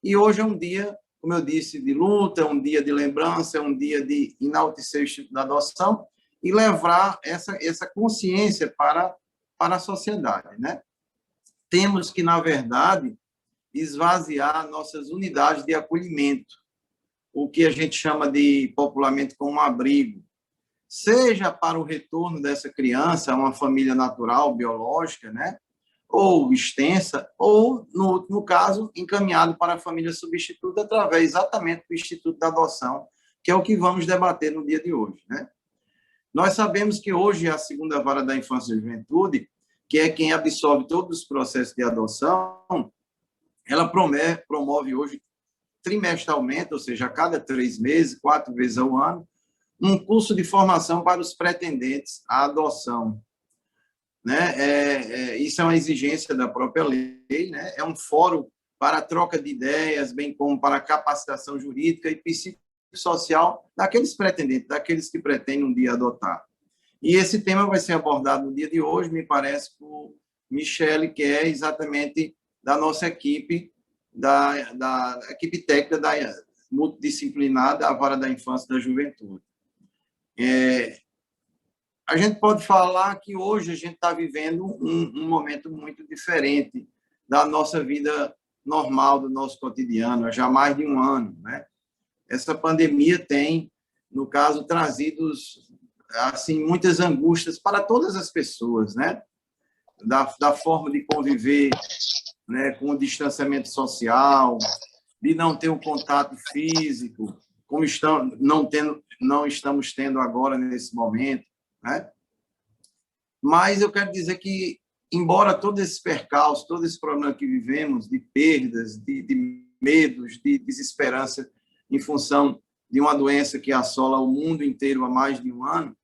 E hoje é um dia, como eu disse, de luta, é um dia de lembrança, é um dia de enaltecer o Instituto da Adoção e levar essa consciência para a sociedade, né? Temos que, na verdade, esvaziar nossas unidades de acolhimento, o que a gente chama de popularmente como abrigo, seja para o retorno dessa criança a uma família natural, biológica, né? Ou extensa, ou, no último caso, encaminhado para a família substituta através exatamente do Instituto da Adoção, que é o que vamos debater no dia de hoje, né? Nós sabemos que hoje a segunda vara da infância e juventude, que é quem absorve todos os processos de adoção, ela promove hoje trimestralmente, ou seja, a cada 3 meses, 4 vezes ao ano, um curso de formação para os pretendentes à adoção, né? Isso é uma exigência da própria lei, né? É um fórum para a troca de ideias, bem como para a capacitação jurídica e psicossocial daqueles pretendentes, daqueles que pretendem um dia adotar. E esse tema vai ser abordado no dia de hoje, me parece, por Michele, que é exatamente da nossa equipe, da equipe técnica da multidisciplinar da Vara da Infância e da Juventude. A gente pode falar que hoje a gente está vivendo um momento muito diferente da nossa vida normal, do nosso cotidiano, há já mais de um ano, né? Essa pandemia tem, no caso, trazido assim, muitas angústias para todas as pessoas, né? Da forma de conviver, né, com o distanciamento social, de não ter um contato físico, como não estamos tendo agora nesse momento, né? Mas eu quero dizer que, embora todo esse percalço, todo esse problema que vivemos, de perdas, de medos, de desesperança em função de uma doença que assola o mundo inteiro há mais de um ano,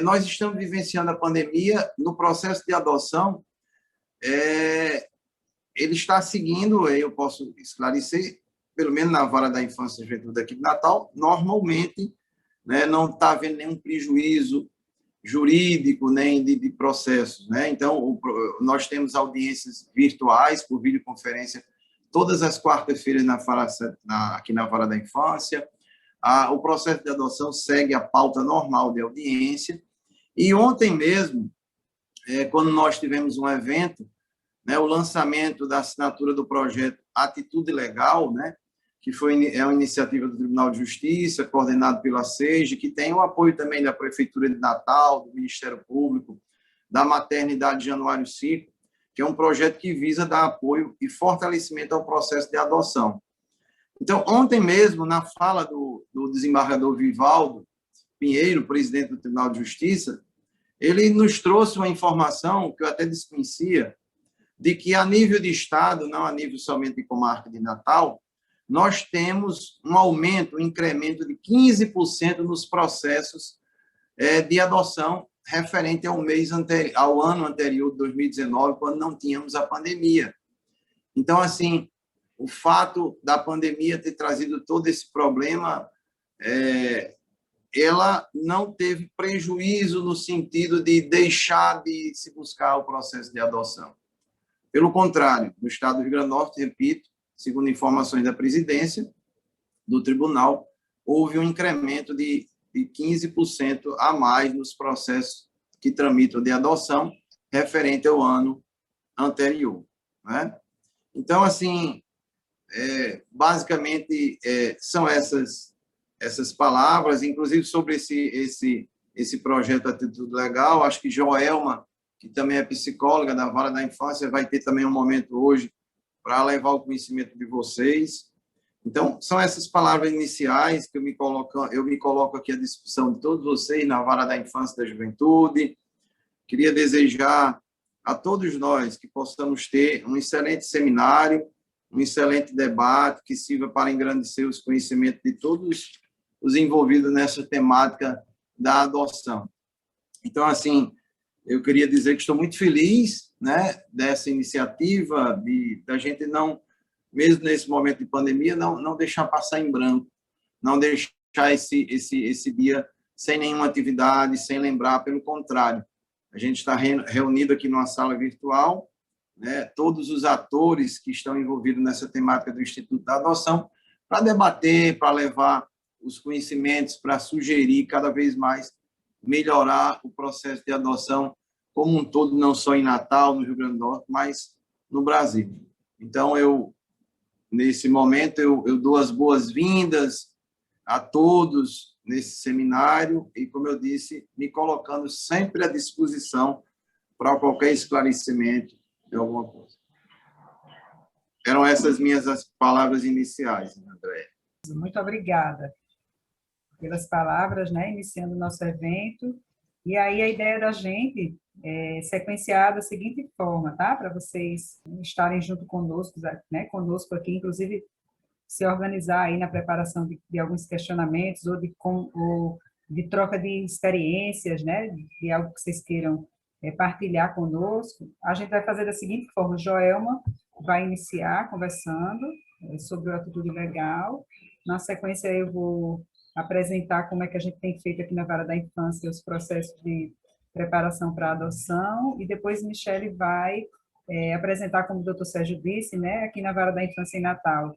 nós estamos vivenciando a pandemia no processo de adoção. Ele está seguindo, eu posso esclarecer, pelo menos na Vara da Infância e Juventude aqui de Natal, normalmente, né, não está havendo nenhum prejuízo jurídico nem de processos, né? Então, nós temos audiências virtuais por videoconferência todas as quartas-feiras aqui na Vara da Infância. O processo de adoção segue a pauta normal de audiência. E ontem mesmo, quando nós tivemos um evento, né, o lançamento da assinatura do projeto Atitude Legal, né, que é uma iniciativa do Tribunal de Justiça, coordenado pela SEIG, que tem o apoio também da Prefeitura de Natal, do Ministério Público, da Maternidade Januário 5, que é um projeto que visa dar apoio e fortalecimento ao processo de adoção. Então, ontem mesmo, na fala do desembargador Vivaldo Pinheiro, presidente do Tribunal de Justiça, ele nos trouxe uma informação que eu até desconhecia, de que a nível de Estado, não a nível somente de comarca de Natal, nós temos um aumento, um incremento de 15% nos processos de adoção referente ao ano anterior, de 2019, quando não tínhamos a pandemia. Então, assim, o fato da pandemia ter trazido todo esse problema, ela não teve prejuízo no sentido de deixar de se buscar o processo de adoção. Pelo contrário, no estado do Rio Grande do Norte, repito, segundo informações da presidência do tribunal, houve um incremento de 15% a mais nos processos que tramitam de adoção referente ao ano anterior, né? Então, assim, basicamente, são essas palavras, inclusive sobre esse projeto Atitude Legal. Acho que Joelma, que também é psicóloga da Vara da Infância, vai ter também um momento hoje para levar o conhecimento de vocês. Então, são essas palavras iniciais que eu me coloco aqui à disposição de todos vocês na Vara da Infância e da Juventude. Queria desejar a todos nós que possamos ter um excelente seminário, um excelente debate que sirva para engrandecer os conhecimentos de todos os envolvidos nessa temática da adoção. Então, assim, eu queria dizer que estou muito feliz, né, dessa iniciativa, da gente não, mesmo nesse momento de pandemia, não deixar passar em branco, não deixar esse dia sem nenhuma atividade, sem lembrar, pelo contrário. A gente está reunido aqui numa sala virtual, né, todos os atores que estão envolvidos nessa temática do Instituto da Adoção, para debater, para levar os conhecimentos, para sugerir cada vez mais melhorar o processo de adoção como um todo, não só em Natal, no Rio Grande do Norte, mas no Brasil. Então, nesse momento, eu dou as boas-vindas a todos nesse seminário e, como eu disse, me colocando sempre à disposição para qualquer esclarecimento de alguma coisa. Eram essas minhas as palavras iniciais, André. Muito obrigada pelas palavras, né, iniciando o nosso evento. E aí a ideia da gente é sequenciar da seguinte forma, tá? Para vocês estarem junto conosco, né, conosco aqui, inclusive se organizar aí na preparação de alguns questionamentos ou de troca de experiências, né, de algo que vocês queiram partilhar conosco. A gente vai fazer da seguinte forma: Joelma vai iniciar conversando sobre o Atitude Legal. Na sequência, eu vou apresentar como é que a gente tem feito aqui na Vara da Infância os processos de preparação para a adoção, e depois Michele vai apresentar, como o doutor Sérgio disse, né, aqui na Vara da Infância em Natal.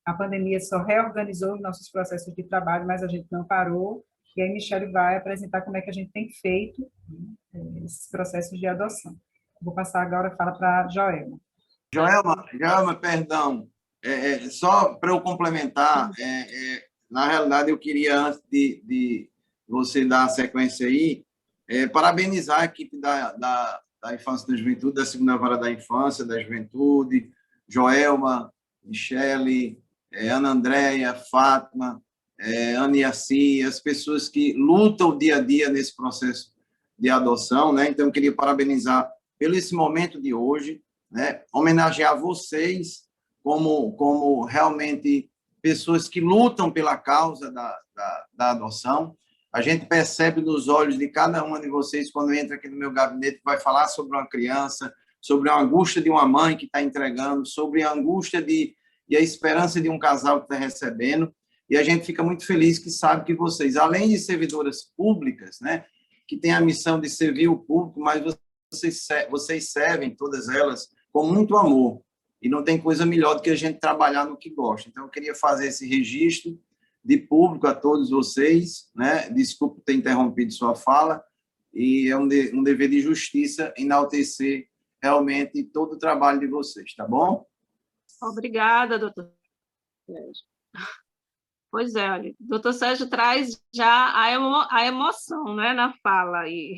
A pandemia só reorganizou os nossos processos de trabalho, mas a gente não parou, e aí Michele vai apresentar como é que a gente tem feito esses processos de adoção. Vou passar agora a fala para a Joelma. Joelma, perdão, só para eu complementar, na realidade eu queria, antes de você dar a sequência aí, parabenizar a equipe da Infância e da Juventude, da Segunda Vara da Infância, da Juventude, Joelma, Michele, Ana Andréia, Fátima, Ana Yaci, as pessoas que lutam dia a dia nesse processo de adoção, né? Então, eu queria parabenizar pelo esse momento de hoje, né? Homenagear vocês como realmente pessoas que lutam pela causa da adoção. A gente percebe nos olhos de cada uma de vocês, quando entra aqui no meu gabinete, vai falar sobre uma criança, sobre a angústia de uma mãe que está entregando, sobre a angústia e a esperança de um casal que está recebendo. E a gente fica muito feliz que sabe que vocês, além de servidoras públicas, né, que têm a missão de servir o público, mas vocês servem todas elas com muito amor. E não tem coisa melhor do que a gente trabalhar no que gosta. Então, eu queria fazer esse registro de público a todos vocês, né? Desculpe ter interrompido sua fala, e é um dever de justiça enaltecer realmente todo o trabalho de vocês, tá bom? Obrigada, doutor Sérgio. Pois é, olha, o doutor Sérgio traz já a emoção, né, na fala, e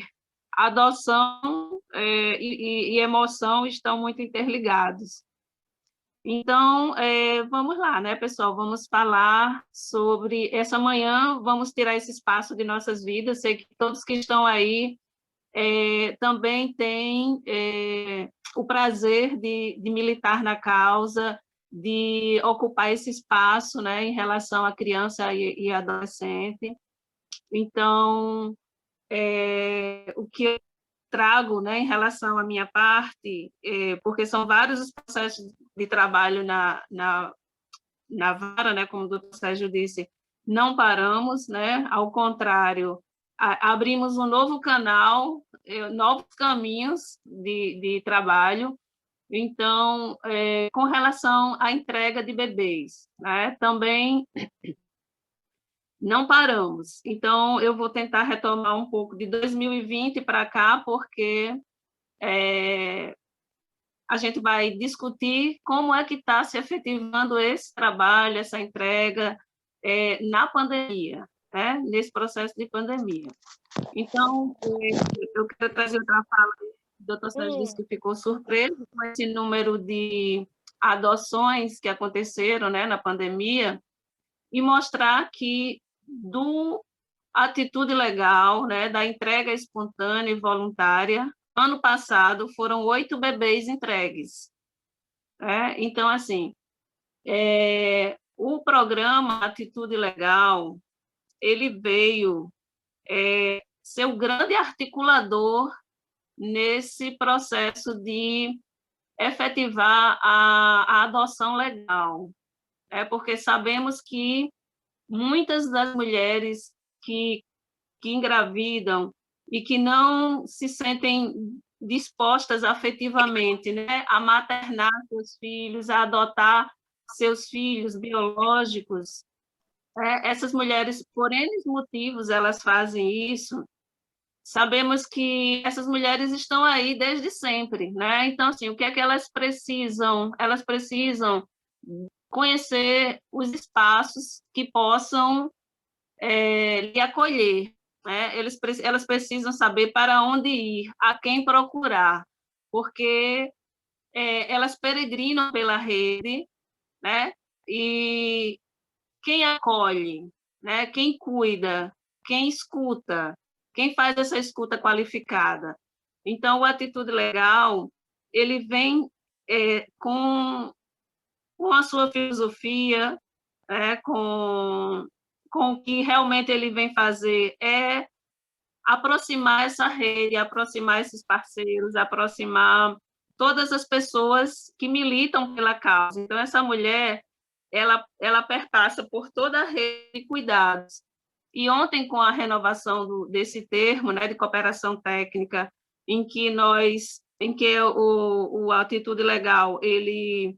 a adoção e emoção estão muito interligados. Então, vamos lá, né, pessoal? Vamos falar sobre essa manhã, vamos tirar esse espaço de nossas vidas. Sei que todos que estão aí também têm o prazer de militar na causa, de ocupar esse espaço, né, em relação à criança e adolescente. Então, o que eu trago, né, em relação à minha parte, porque são vários os processos de trabalho na vara, né, como o doutor Sérgio disse, não paramos, né, ao contrário, abrimos um novo canal, novos caminhos de trabalho. Então, com relação à entrega de bebês, né, também não paramos. Então, eu vou tentar retomar um pouco de 2020 para cá, porque a gente vai discutir como é que está se efetivando esse trabalho, essa entrega na pandemia, né? Nesse processo de pandemia. Então, eu quero trazer outra fala. O doutor Sérgio disse que ficou surpreso com esse número de adoções que aconteceram, né, na pandemia, e mostrar que do Atitude Legal, né, da entrega espontânea e voluntária, ano passado foram 8 bebês entregues. Então, assim, o programa Atitude Legal, ele veio ser o grande articulador nesse processo de efetivar a adoção legal. Porque sabemos que muitas das mulheres que engravidam e que não se sentem dispostas afetivamente, né, a maternar seus filhos, a adotar seus filhos biológicos. Essas mulheres, por N motivos, elas fazem isso. Sabemos que essas mulheres estão aí desde sempre, né? Então, assim, o que é que elas precisam? Elas precisam conhecer os espaços que possam lhe acolher, né? Elas precisam saber para onde ir, a quem procurar, porque elas peregrinam pela rede, né? E quem acolhe, né? Quem cuida, quem escuta, quem faz essa escuta qualificada. Então, o Atitude Legal, ele vem com a sua filosofia, com o que realmente ele vem fazer é aproximar essa rede, aproximar esses parceiros, aproximar todas as pessoas que militam pela causa. Então, essa mulher, ela perpassa por toda a rede de cuidados. E ontem, com a renovação desse termo, né, de cooperação técnica, em que o Atitude Legal, ele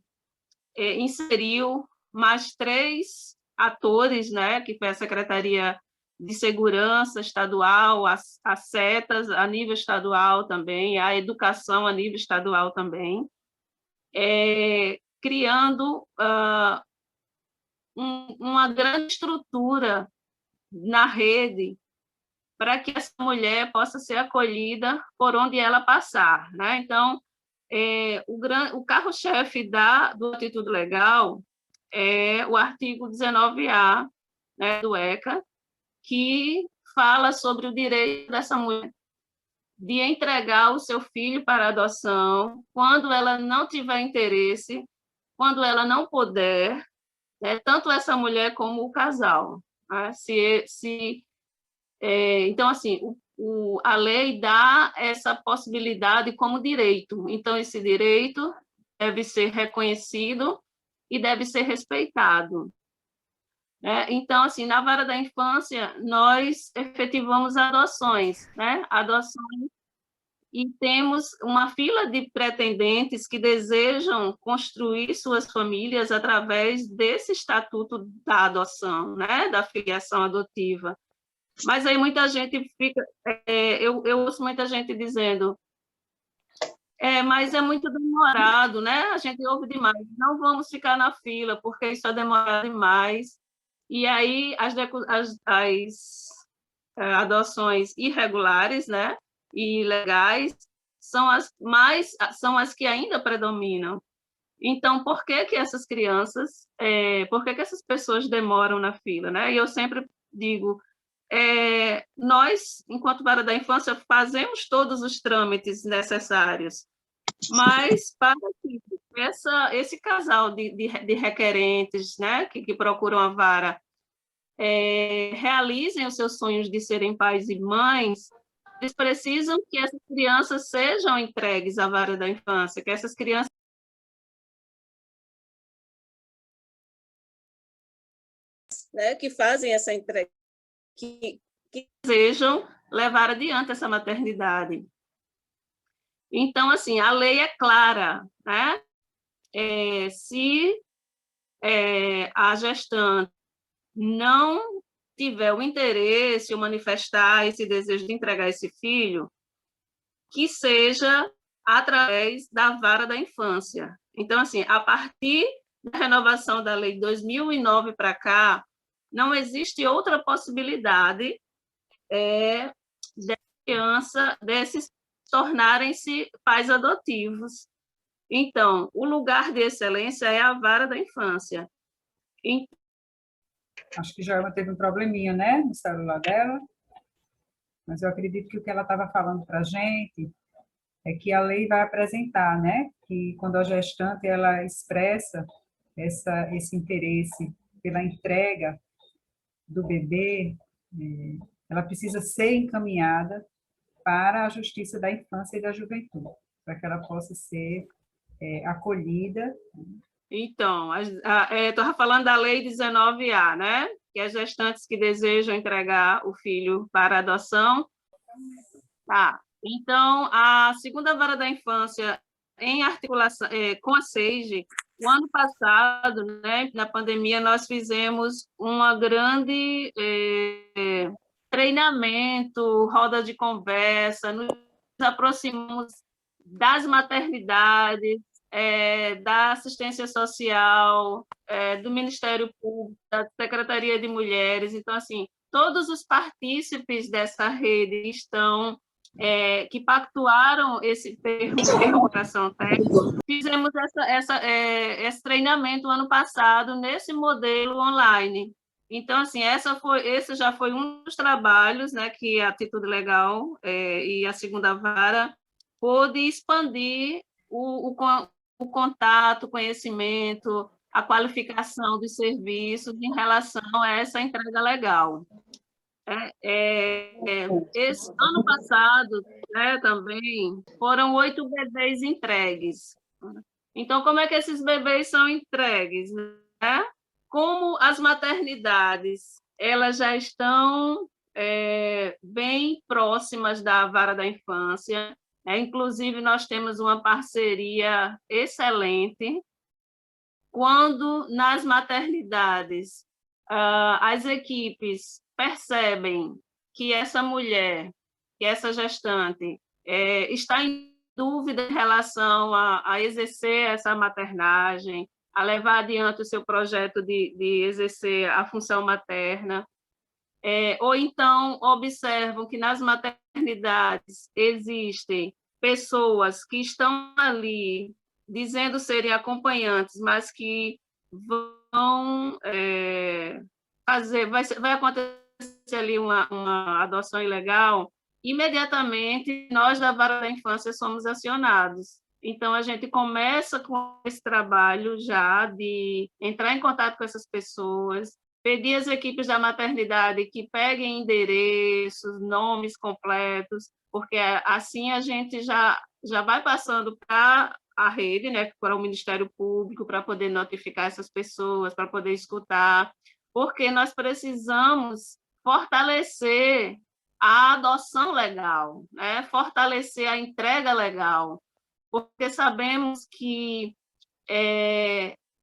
inseriu mais 3 atores, né, que foi a Secretaria de Segurança Estadual, as setas a nível estadual também, a educação a nível estadual também, criando uma grande estrutura na rede para que essa mulher possa ser acolhida por onde ela passar, né? Então, o carro-chefe do Atitude Legal é o artigo 19A, né, do ECA, que fala sobre o direito dessa mulher de entregar o seu filho para adoção quando ela não tiver interesse, quando ela não puder, né, tanto essa mulher como o casal. Né? Então, assim, a lei dá essa possibilidade como direito. Então, esse direito deve ser reconhecido e deve ser respeitado. Então, assim, na Vara da Infância, nós efetivamos adoções, né? Adoções, e temos uma fila de pretendentes que desejam construir suas famílias através desse estatuto da adoção, né? Da filiação adotiva. Mas aí muita gente fica... eu ouço muita gente dizendo mas é muito demorado, né? A gente ouve demais. Não vamos ficar na fila, porque isso é demorado demais. E aí as adoções irregulares, né, e ilegais são as que ainda predominam. Então, por que essas crianças, por que essas pessoas demoram na fila, né? E eu sempre digo, nós, enquanto Vara da Infância, fazemos todos os trâmites necessários, mas para que esse casal de requerentes, né, que procuram a vara, realizem os seus sonhos de serem pais e mães, eles precisam que essas crianças sejam entregues à Vara da Infância, que essas crianças, né, que fazem essa entrega, que desejam levar adiante essa maternidade. Então, assim, a lei é clara, né? Se a gestante não tiver o interesse ou manifestar esse desejo de entregar esse filho, que seja através da Vara da Infância. Então, assim, a partir da renovação da lei de 2009 para cá, não existe outra possibilidade desses tornarem-se pais adotivos. Então, o lugar de excelência é a Vara da Infância. Acho que Joelma teve um probleminha, né, no celular dela, mas eu acredito que o que ela estava falando para a gente é que a lei vai apresentar, né, que quando a gestante ela expressa esse interesse pela entrega do bebê, ela precisa ser encaminhada para a Justiça da Infância e da Juventude, para que ela possa ser acolhida. Então, estou falando da Lei 19A, né? Que as gestantes que desejam entregar o filho para adoção, Então, a segunda vara da infância, em articulação com a SEIGE, o ano passado, né, na pandemia, nós fizemos uma grande treinamento, roda de conversa, nos aproximamos das maternidades, da assistência social, do Ministério Público, da Secretaria de Mulheres. Então, assim, todos os partícipes dessa rede estão que pactuaram esse termo de recuperação técnica. Fizemos esse treinamento ano passado nesse modelo online. Então, assim, esse já foi um dos trabalhos, né, que a Atitude Legal e a segunda vara pôde expandir o contato, o conhecimento, a qualificação dos serviços em relação a essa entrega legal. Esse ano passado, né, também foram 8 bebês entregues. Então, como é que esses bebês são entregues, né? Como as maternidades elas já estão bem próximas da vara da infância, inclusive nós temos uma parceria excelente. Quando nas maternidades as equipes percebem que essa mulher, que essa gestante está em dúvida em relação a exercer essa maternagem, a levar adiante o seu projeto de exercer a função materna, ou então observam que nas maternidades existem pessoas que estão ali dizendo serem acompanhantes, mas que vão vai acontecer ali uma adoção ilegal, imediatamente nós da Vara da Infância somos acionados. Então, a gente começa com esse trabalho já de entrar em contato com essas pessoas, pedir às equipes da maternidade que peguem endereços, nomes completos, porque assim a gente já vai passando para a rede, né, para o Ministério Público, para poder notificar essas pessoas, para poder escutar, porque nós precisamos fortalecer a adoção legal, né? Fortalecer a entrega legal, porque sabemos que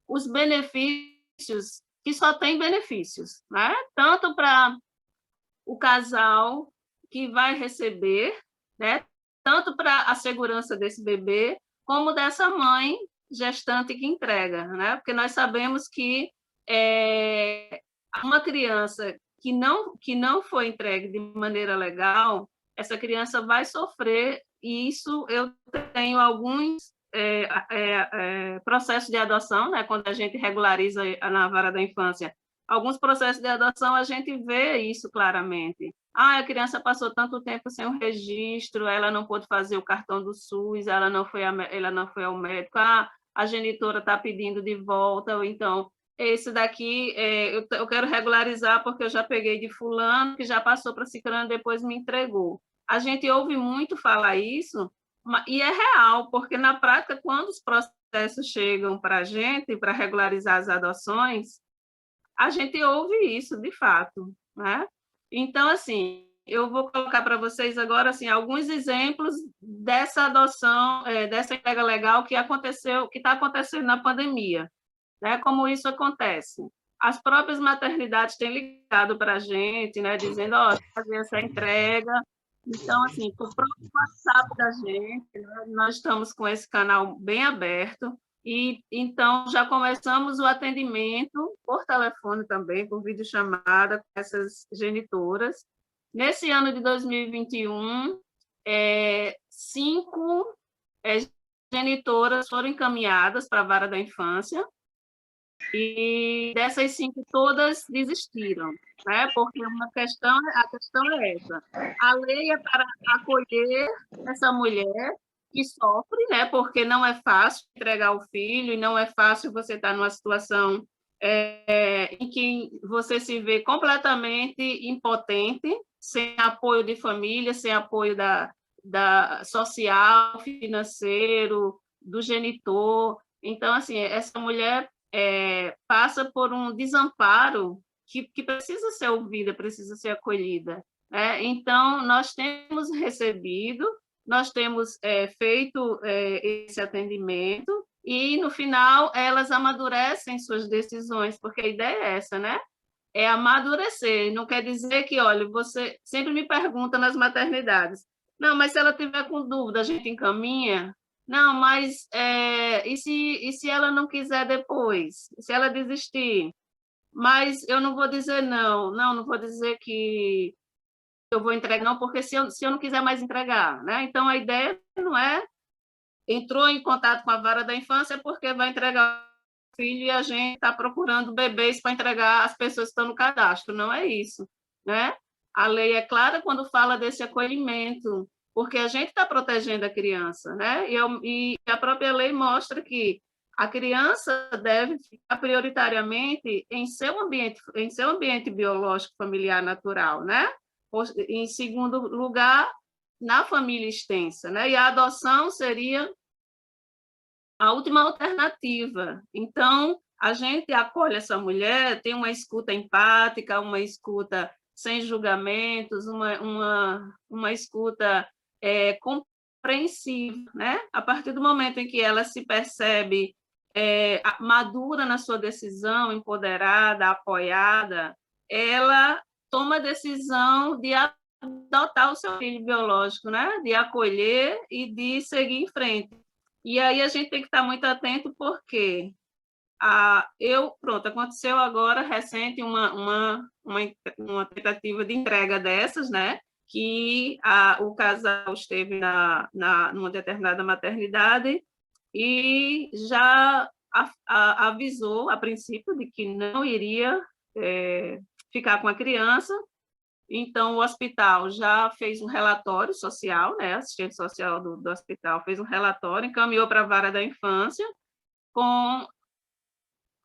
os benefícios, que só tem benefícios, né? Tanto para o casal que vai receber, né? Tanto para a segurança desse bebê, como dessa mãe gestante que entrega, né? Porque nós sabemos que uma criança que não foi entregue de maneira legal, essa criança vai sofrer, e isso eu tenho alguns processos de adoção, né? Quando a gente regulariza na vara da infância, alguns processos de adoção a gente vê isso claramente. A criança passou tanto tempo sem o registro, ela não pôde fazer o cartão do SUS, ela não foi ao médico, a genitora está pedindo de volta, ou então, esse daqui eu quero regularizar porque eu já peguei de fulano, que já passou para ciclano, depois me entregou. A gente ouve muito falar isso, e é real, porque na prática, quando os processos chegam para a gente, para regularizar as adoções, a gente ouve isso de fato, né? Então, assim, eu vou colocar para vocês agora assim, alguns exemplos dessa adoção, dessa entrega legal que está acontecendo na pandemia, né? Como isso acontece. As próprias maternidades têm ligado para a gente, né? Dizendo, fazer essa entrega. Então, assim, o próprio WhatsApp da gente, né? Nós estamos com esse canal bem aberto, e então já começamos o atendimento por telefone também, por videochamada, com essas genitoras. Nesse ano de 2021, 5 genitoras foram encaminhadas para a vara da infância, e dessas 5, todas desistiram, né? Porque a questão é essa. A lei é para acolher essa mulher que sofre, né? Porque não é fácil entregar o filho, e não é fácil você estar numa situação em que você se vê completamente impotente, sem apoio de família, sem apoio da social, financeiro, do genitor. Então, assim, essa mulher passa por um desamparo que precisa ser ouvida, precisa ser acolhida. Então, nós temos recebido nós temos feito esse atendimento e, no final, elas amadurecem suas decisões, porque a ideia é essa, né? É amadurecer. Não quer dizer que, olha, você sempre me pergunta nas maternidades, não, mas se ela tiver com dúvida, a gente encaminha? Não, mas e se ela não quiser depois? Se ela desistir? Mas eu não vou dizer não, não vou dizer que eu vou entregar, não, porque se eu não quiser mais entregar, né? Então, a ideia não é, entrou em contato com a vara da infância porque vai entregar o filho e a gente está procurando bebês para entregar às pessoas que estão no cadastro, não é isso, né? A lei é clara quando fala desse acolhimento, porque a gente está protegendo a criança, né? E a própria lei mostra que a criança deve ficar prioritariamente em seu ambiente biológico, familiar, natural, né? Em segundo lugar, na família extensa, né? E a adoção seria a última alternativa. Então, a gente acolhe essa mulher, tem uma escuta empática, uma escuta sem julgamentos, uma escuta compreensiva, né? A partir do momento em que ela se percebe madura na sua decisão, empoderada, apoiada, ela toma a decisão de adotar o seu filho biológico, né? De acolher e de seguir em frente. E aí a gente tem que estar muito atento, porque aconteceu agora, recente, uma tentativa de entrega dessas, né? Que o casal esteve numa determinada maternidade e já avisou, a princípio, de que não iria ficar com a criança. Então, o hospital já fez um relatório social, né? A assistente social do hospital fez um relatório, encaminhou para a vara da infância, com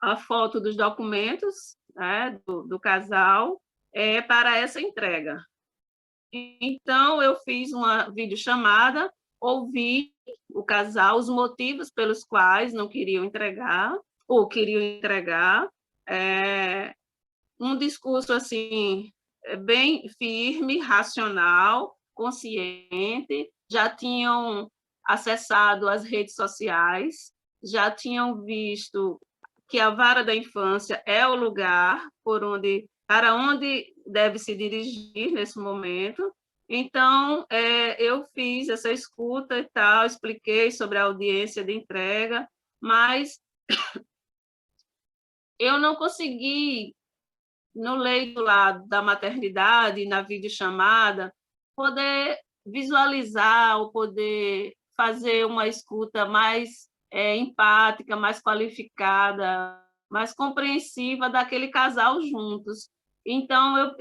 a foto dos documentos, né, do casal, para essa entrega. Então, eu fiz uma videochamada, ouvi o casal, os motivos pelos quais não queriam entregar, ou queriam entregar, um discurso assim bem firme, racional, consciente, já tinham acessado as redes sociais, já tinham visto que a vara da infância é o lugar para onde deve se dirigir nesse momento. Então, eu fiz essa escuta e tal, expliquei sobre a audiência de entrega, mas eu não consegui, no leito lá da maternidade, na videochamada, poder visualizar ou poder fazer uma escuta mais empática, mais qualificada, mais compreensiva daquele casal juntos. Então,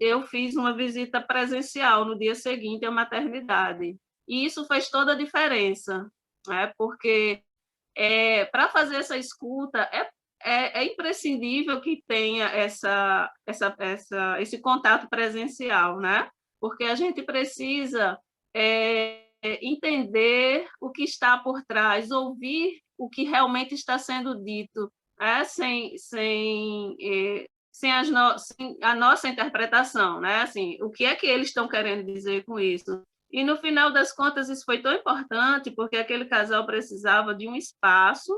eu fiz uma visita presencial no dia seguinte à maternidade. E isso fez toda a diferença, né? Porque para fazer essa escuta é imprescindível que tenha esse contato presencial, né? Porque a gente precisa entender o que está por trás, ouvir o que realmente está sendo dito, né? sem a nossa interpretação, né? Assim, o que é que eles estão querendo dizer com isso? E, no final das contas, isso foi tão importante, porque aquele casal precisava de um espaço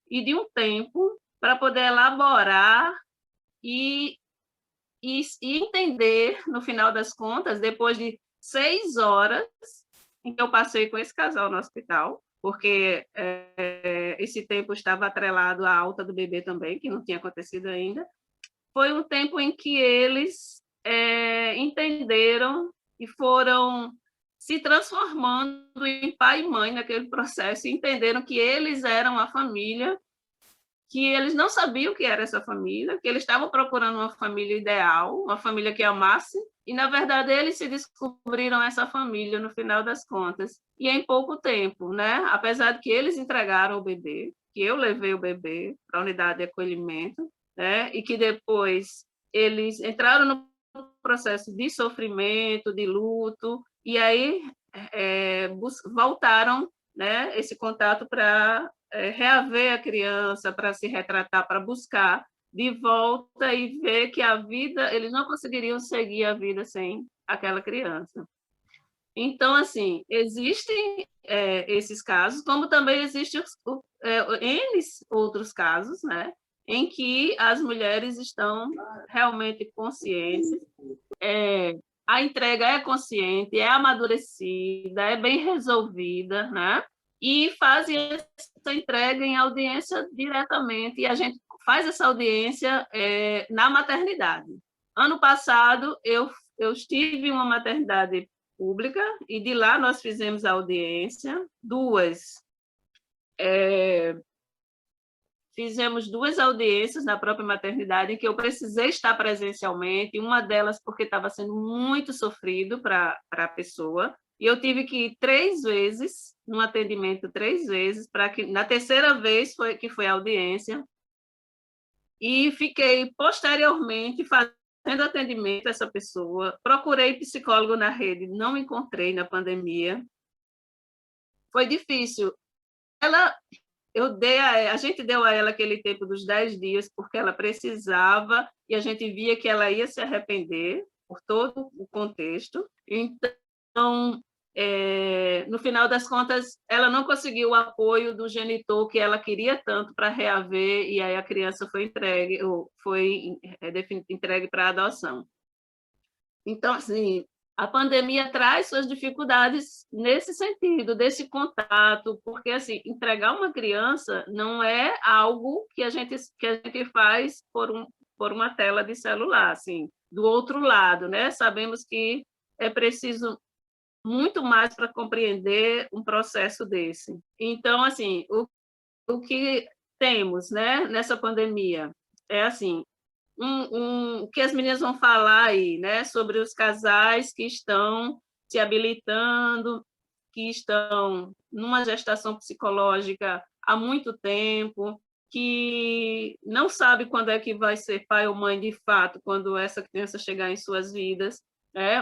e de um tempo para poder elaborar e entender, no final das contas, depois de 6 horas em que eu passei com esse casal no hospital, porque esse tempo estava atrelado à alta do bebê também, que não tinha acontecido ainda, foi um tempo em que eles entenderam e foram se transformando em pai e mãe naquele processo, e entenderam que eles eram a família, que eles não sabiam o que era essa família, que eles estavam procurando uma família ideal, uma família que amasse, e, na verdade, eles se descobriram essa família no final das contas, e em pouco tempo, né? Apesar de que eles entregaram o bebê, que eu levei o bebê para a unidade de acolhimento, né? E que depois eles entraram no processo de sofrimento, de luto, e aí voltaram, né, esse contato para reaver a criança, para se retratar, para buscar de volta e ver que a vida, eles não conseguiriam seguir a vida sem aquela criança. Então, assim, existem esses casos, como também existem N outros casos, né, em que as mulheres estão realmente conscientes, a entrega é consciente, é amadurecida, é bem resolvida, né, e fazem essa entrega em audiência diretamente, e a gente faz essa audiência na maternidade. Ano passado, eu estive em uma maternidade pública, e de lá nós fizemos a audiência, fizemos 2 audiências na própria maternidade, em que eu precisei estar presencialmente, uma delas porque estava sendo muito sofrido para a pessoa, e eu tive que ir 3 vezes, no atendimento 3 vezes, para que na terceira vez que foi a audiência, e fiquei posteriormente fazendo atendimento a essa pessoa, procurei psicólogo na rede, não encontrei na pandemia, foi difícil. A gente deu a ela aquele tempo dos 10 dias, porque ela precisava, e a gente via que ela ia se arrepender por todo o contexto. Então, no final das contas, ela não conseguiu o apoio do genitor que ela queria tanto para reaver, e aí a criança foi entregue para adoção. Então, assim, a pandemia traz suas dificuldades nesse sentido, desse contato, porque, assim, entregar uma criança não é algo que a gente faz por uma tela de celular, assim, do outro lado, né? Sabemos que é preciso muito mais para compreender um processo desse. Então, assim, o que temos, né, nessa pandemia é, assim, o que as meninas vão falar aí, né, sobre os casais que estão se habilitando, que estão numa gestação psicológica há muito tempo, que não sabe quando é que vai ser pai ou mãe de fato, quando essa criança chegar em suas vidas,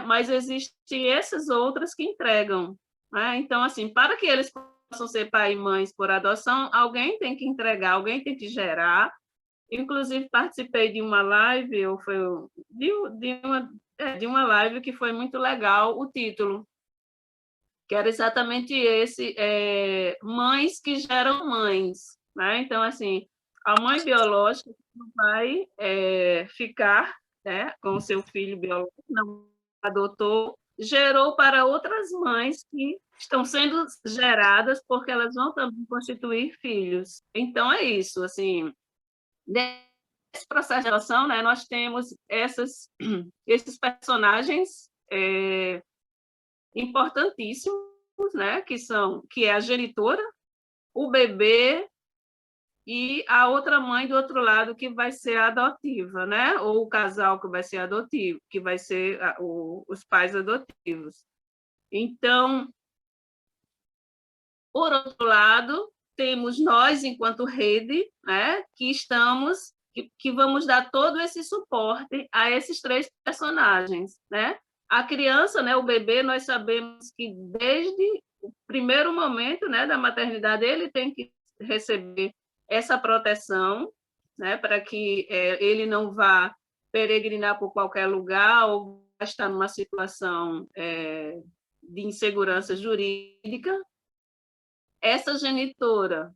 mas existem essas outras que entregam, né? Então, assim, para que eles possam ser pai e mães por adoção, alguém tem que entregar, alguém tem que gerar. Inclusive, participei de uma live, ou foi de uma live que foi muito legal, o título, que era exatamente esse, Mães que geram mães. Né? Então, assim, a mãe biológica vai ficar, né, com o seu filho biológico, não adotou, gerou para outras mães que estão sendo geradas porque elas vão também constituir filhos. Então, é isso, assim, nesse processo de adoção, né, nós temos esses personagens importantíssimos, né, que é a genitora, o bebê e a outra mãe do outro lado que vai ser adotiva, né, ou o casal que vai ser adotivo, que vai ser os pais adotivos. Então, por outro lado, temos nós, enquanto rede, né, que vamos dar todo esse suporte a esses 3 personagens, né? A criança, né, o bebê, nós sabemos que desde o primeiro momento, né, da maternidade, ele tem que receber essa proteção, né, para que ele não vá peregrinar por qualquer lugar ou estar numa situação de insegurança jurídica. Essa genitora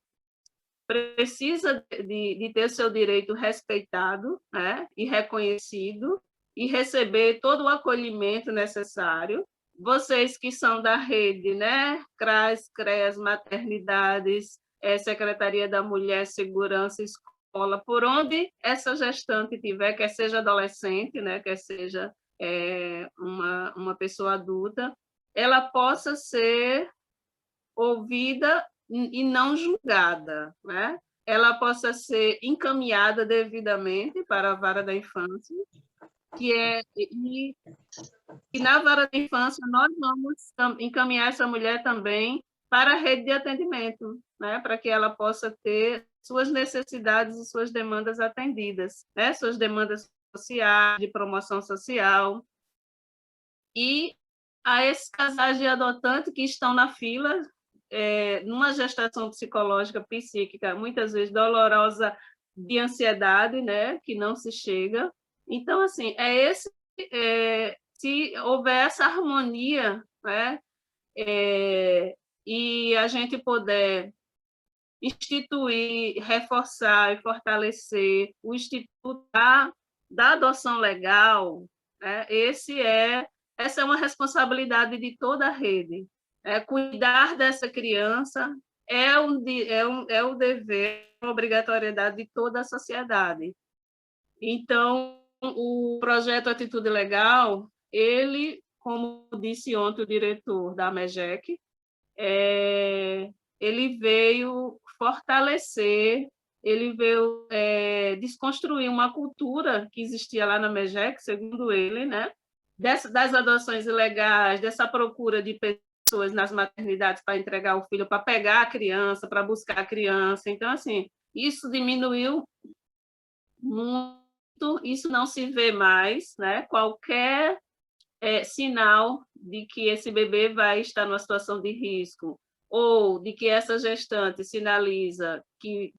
precisa de ter seu direito respeitado, né, e reconhecido, e receber todo o acolhimento necessário. Vocês que são da rede, né, CRAS, CREAS, maternidades, Secretaria da Mulher, Segurança, Escola, por onde essa gestante tiver, quer seja adolescente, né, quer seja uma pessoa adulta, ela possa ser ouvida e não julgada, né? Ela possa ser encaminhada devidamente para a vara da infância, e na vara da infância nós vamos encaminhar essa mulher também para a rede de atendimento, né? Para que ela possa ter suas necessidades e suas demandas atendidas, né? Suas demandas sociais, de promoção social. E a esses casais de adotante que estão na fila, numa gestação psicológica, psíquica, muitas vezes dolorosa, de ansiedade, né, que não se chega. Então, assim, se houver essa harmonia né? E a gente poder instituir, reforçar e fortalecer o Instituto da Adoção Legal, né? Essa é uma responsabilidade de toda a rede. Cuidar dessa criança é o dever, a obrigatoriedade de toda a sociedade. Então, o projeto Atitude Legal, ele, como disse ontem o diretor da MEGEC, ele veio fortalecer, ele veio desconstruir uma cultura que existia lá na MEGEC, segundo ele, né? Das adoções ilegais, dessa procura de pessoas nas maternidades para entregar o filho, para pegar a criança, para buscar a criança. Então, assim, isso diminuiu muito, isso não se vê mais, né? Qualquer sinal de que esse bebê vai estar numa situação de risco, ou de que essa gestante sinaliza que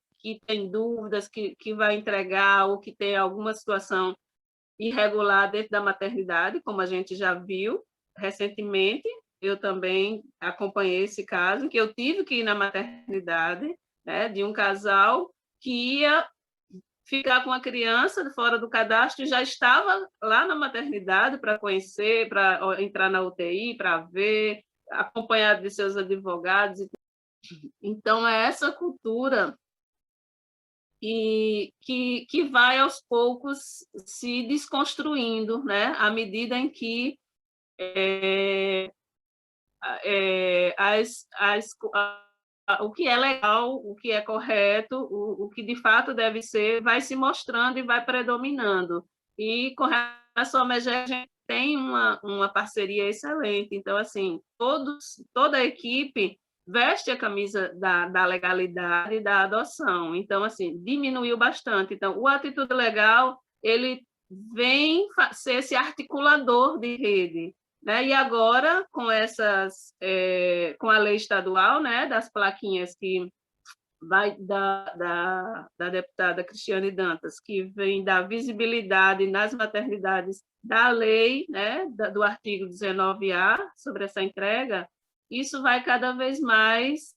tem dúvidas, que vai entregar, ou que tem alguma situação irregular dentro da maternidade, como a gente já viu recentemente. Eu também acompanhei esse caso, que eu tive que ir na maternidade, né, de um casal que ia ficar com a criança fora do cadastro e já estava lá na maternidade para conhecer, para entrar na UTI, para ver, acompanhado de seus advogados. Então, é essa cultura que vai, aos poucos, se desconstruindo, né? À medida em que o que é legal, o que é correto, o que de fato deve ser, vai se mostrando e vai predominando. E com relação ao MEGEC, a gente tem uma parceria excelente. Então, assim, toda a equipe veste a camisa da legalidade e da adoção. Então, assim, diminuiu bastante. Então, o Atitude Legal, ele vem ser esse articulador de rede, né? E agora, com com a lei estadual, né, das plaquinhas que vai da deputada Cristiane Dantas, que vem dar visibilidade nas maternidades da lei, né, do artigo 19A, sobre essa entrega, isso vai cada vez mais,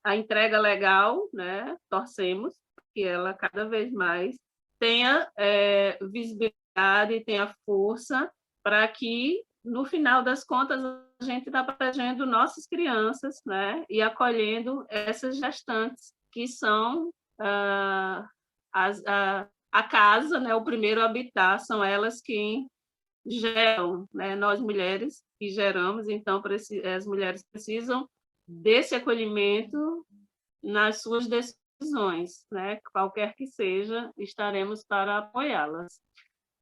a entrega legal, né, torcemos que ela cada vez mais tenha visibilidade e tenha força para que, no final das contas, a gente está protegendo nossas crianças, né, e acolhendo essas gestantes, que são a casa, né, o primeiro habitat, são elas que geram, né, nós mulheres que geramos, então as mulheres precisam desse acolhimento nas suas decisões, né, qualquer que seja, estaremos para apoiá-las.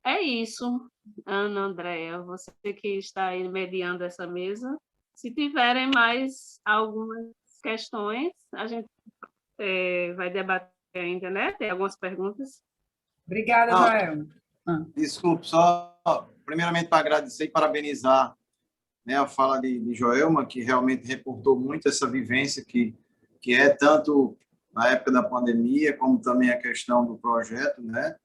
É isso, Ana Andréa, você que está aí mediando essa mesa. Se tiverem mais algumas questões, a gente vai debater ainda, né? Tem algumas perguntas. Obrigada, Joelma. Desculpe, só primeiramente para agradecer e parabenizar, né, a fala de Joelma, que realmente reportou muito essa vivência que é tanto na época da pandemia, como também a questão do projeto, né?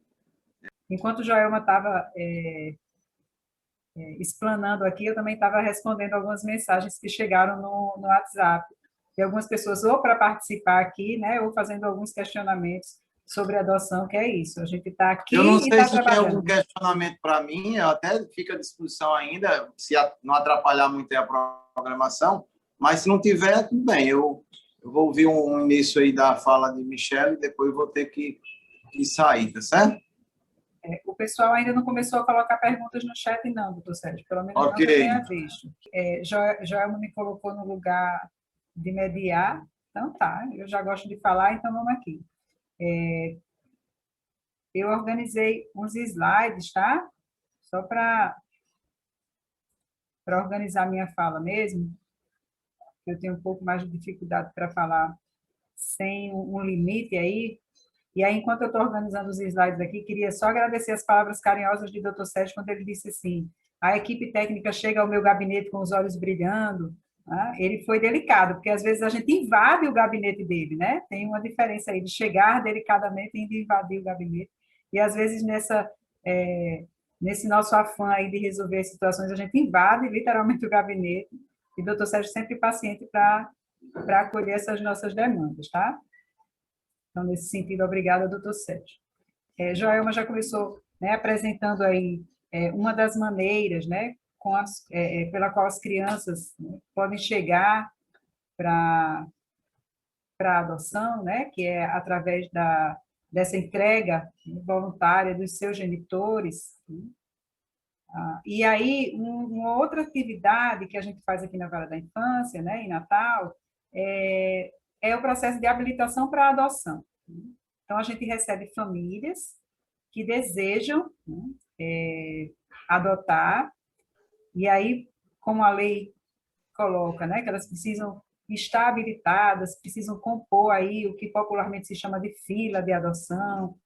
Enquanto o Joelma estava explanando aqui, eu também estava respondendo algumas mensagens que chegaram no WhatsApp. E algumas pessoas ou para participar aqui, né, ou fazendo alguns questionamentos sobre adoção, que é isso. A gente está aqui. Eu não sei tá se tem algum questionamento para mim, eu até fico à disposição ainda, se não atrapalhar muito a programação, mas se não tiver, tudo bem. Eu vou ouvir um início aí da fala de Michele e depois vou ter que sair, tá certo? O pessoal ainda não começou a colocar perguntas no chat, não, doutor Sérgio, pelo menos Okay. não que eu tenha visto. Joelma me colocou no lugar de mediar, então tá, eu já gosto de falar, então vamos aqui. Eu organizei uns slides, tá? Só para organizar minha fala mesmo, eu tenho um pouco mais de dificuldade para falar sem um limite aí. E aí, enquanto eu estou organizando os slides aqui, queria só agradecer as palavras carinhosas de Dr. Sérgio, quando ele disse assim, a equipe técnica chega ao meu gabinete com os olhos brilhando. Né? Ele foi delicado, porque às vezes a gente invade o gabinete dele, né? Tem uma diferença aí de chegar delicadamente e de invadir o gabinete. E às vezes nesse nosso afã aí de resolver as situações, a gente invade literalmente o gabinete, e o doutor Sérgio sempre paciente para acolher essas nossas demandas, tá? Então, nesse sentido, obrigada, doutor Sérgio. Joelma já começou, né, apresentando aí uma das maneiras, né, pela qual as crianças, né, podem chegar para a adoção, né, que é através dessa entrega voluntária dos seus genitores. Né? E aí, uma outra atividade que a gente faz aqui na Vara da Infância, né, em Natal, é o processo de habilitação para a adoção. Então, a gente recebe famílias que desejam, né, adotar, e aí, como a lei coloca, né, que elas precisam estar habilitadas, precisam compor aí o que popularmente se chama de fila de adoção.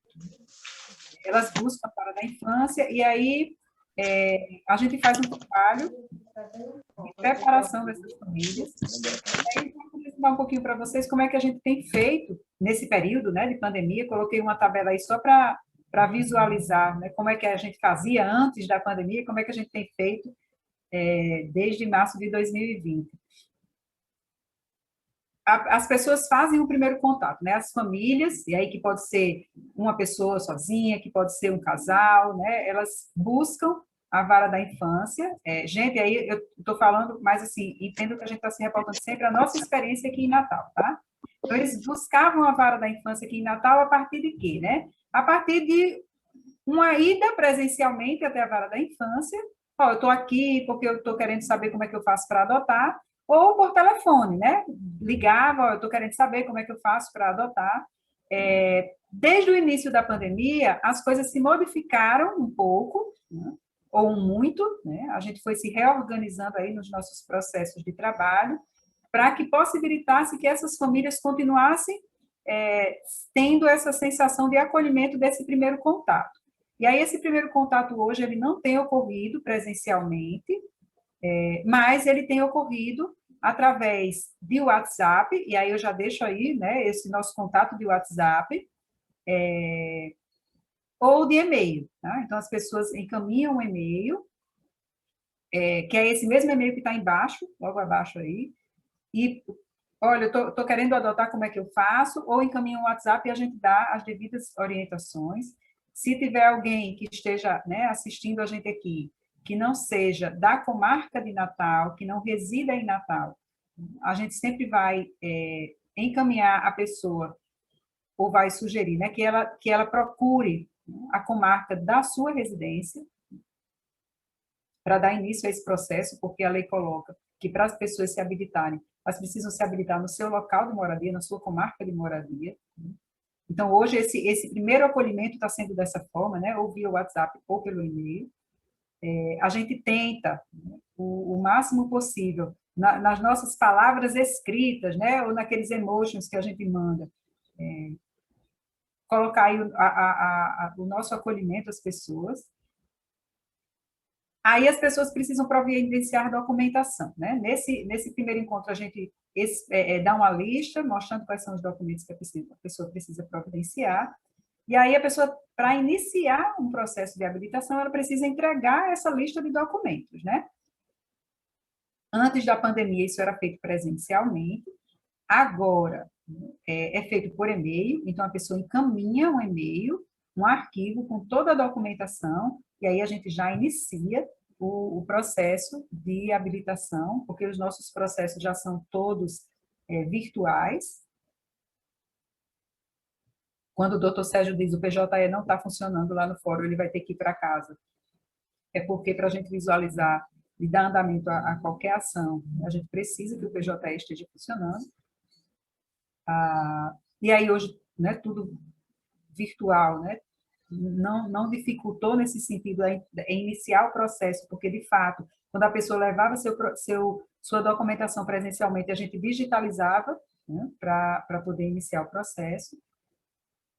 Elas buscam a Vara da Infância, e aí a gente faz um trabalho de preparação dessas famílias. E aí, vou contar um pouquinho para vocês como é que a gente tem feito nesse período, né, de pandemia. Coloquei uma tabela aí só para visualizar, né, como é que a gente fazia antes da pandemia, como é que a gente tem feito desde março de 2020. As pessoas fazem o primeiro contato, né? As famílias, e aí que pode ser uma pessoa sozinha, que pode ser um casal, né? Elas buscam a Vara da Infância. Gente, aí eu estou falando, mas assim, entendo que a gente está se reportando sempre a nossa experiência aqui em Natal, tá? Então, eles buscavam a Vara da Infância aqui em Natal a partir de quê, né? A partir de uma ida presencialmente até a Vara da Infância. Eu estou aqui porque eu estou querendo saber como é que eu faço para adotar, ou por telefone, né? Ligava, eu estou querendo saber como é que eu faço para adotar. Desde o início da pandemia, as coisas se modificaram um pouco, né? Ou muito, né? A gente foi se reorganizando aí nos nossos processos de trabalho, para que possibilitasse que essas famílias continuassem tendo essa sensação de acolhimento desse primeiro contato. E aí, esse primeiro contato hoje, ele não tem ocorrido presencialmente, mas ele tem ocorrido através de WhatsApp, e aí eu já deixo aí, né, esse nosso contato de WhatsApp, ou de e-mail, tá? Então, as pessoas encaminham um e-mail, que é esse mesmo e-mail que está embaixo, logo abaixo aí, e, olha, eu estou querendo adotar, como é que eu faço? Ou encaminha um WhatsApp e a gente dá as devidas orientações. Se tiver alguém que esteja, né, assistindo a gente aqui, que não seja da comarca de Natal, que não resida em Natal, a gente sempre vai encaminhar a pessoa, ou vai sugerir, né, que ela procure a comarca da sua residência, para dar início a esse processo, porque a lei coloca que para as pessoas se habilitarem, elas precisam se habilitar no seu local de moradia, na sua comarca de moradia. Então, hoje, esse primeiro acolhimento está sendo dessa forma, né, ou via WhatsApp ou pelo e-mail. A gente tenta, né, o máximo possível, nas nossas palavras escritas, né, ou naqueles emojis que a gente manda, colocar aí o nosso acolhimento às pessoas. Aí as pessoas precisam providenciar documentação, né? Nesse primeiro encontro, a gente dá uma lista, mostrando quais são os documentos que a pessoa precisa providenciar, e aí a pessoa, para iniciar um processo de habilitação, ela precisa entregar essa lista de documentos, né? Antes da pandemia, isso era feito presencialmente, agora é feito por e-mail, então a pessoa encaminha um e-mail, um arquivo com toda a documentação, e aí a gente já inicia o processo de habilitação, porque os nossos processos já são todos virtuais. Quando o doutor Sérgio diz o PJE não está funcionando lá no fórum, ele vai ter que ir para casa. É porque, para a gente visualizar e dar andamento a qualquer ação, a gente precisa que o PJE esteja funcionando. E aí, hoje, né, tudo virtual, né? Não dificultou nesse sentido em iniciar o processo, porque, de fato, quando a pessoa levava sua documentação presencialmente, a gente digitalizava, né, para poder iniciar o processo.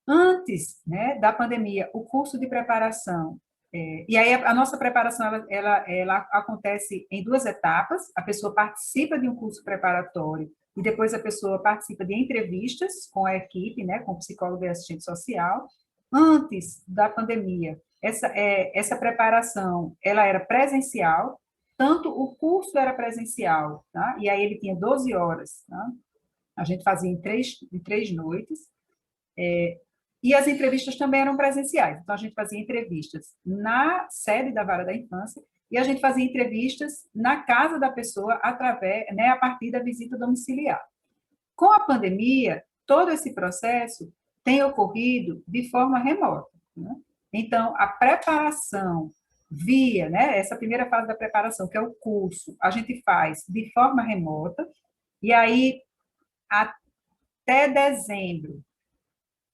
Antes, né, da pandemia, o curso de preparação, e aí a nossa preparação ela acontece em 2 etapas. A pessoa participa de um curso preparatório e depois a pessoa participa de entrevistas com a equipe, né, com o psicólogo e assistente social. Antes da pandemia, essa preparação, ela era presencial, tanto o curso era presencial, tá? E aí ele tinha 12 horas, tá? A gente fazia em três noites, e as entrevistas também eram presenciais. Então, a gente fazia entrevistas na sede da Vara da Infância e a gente fazia entrevistas na casa da pessoa através, né, a partir da visita domiciliar. Com a pandemia, todo esse processo tem ocorrido de forma remota, né? Então, a preparação via, né, essa primeira fase da preparação, que é o curso, a gente faz de forma remota, e aí, até dezembro,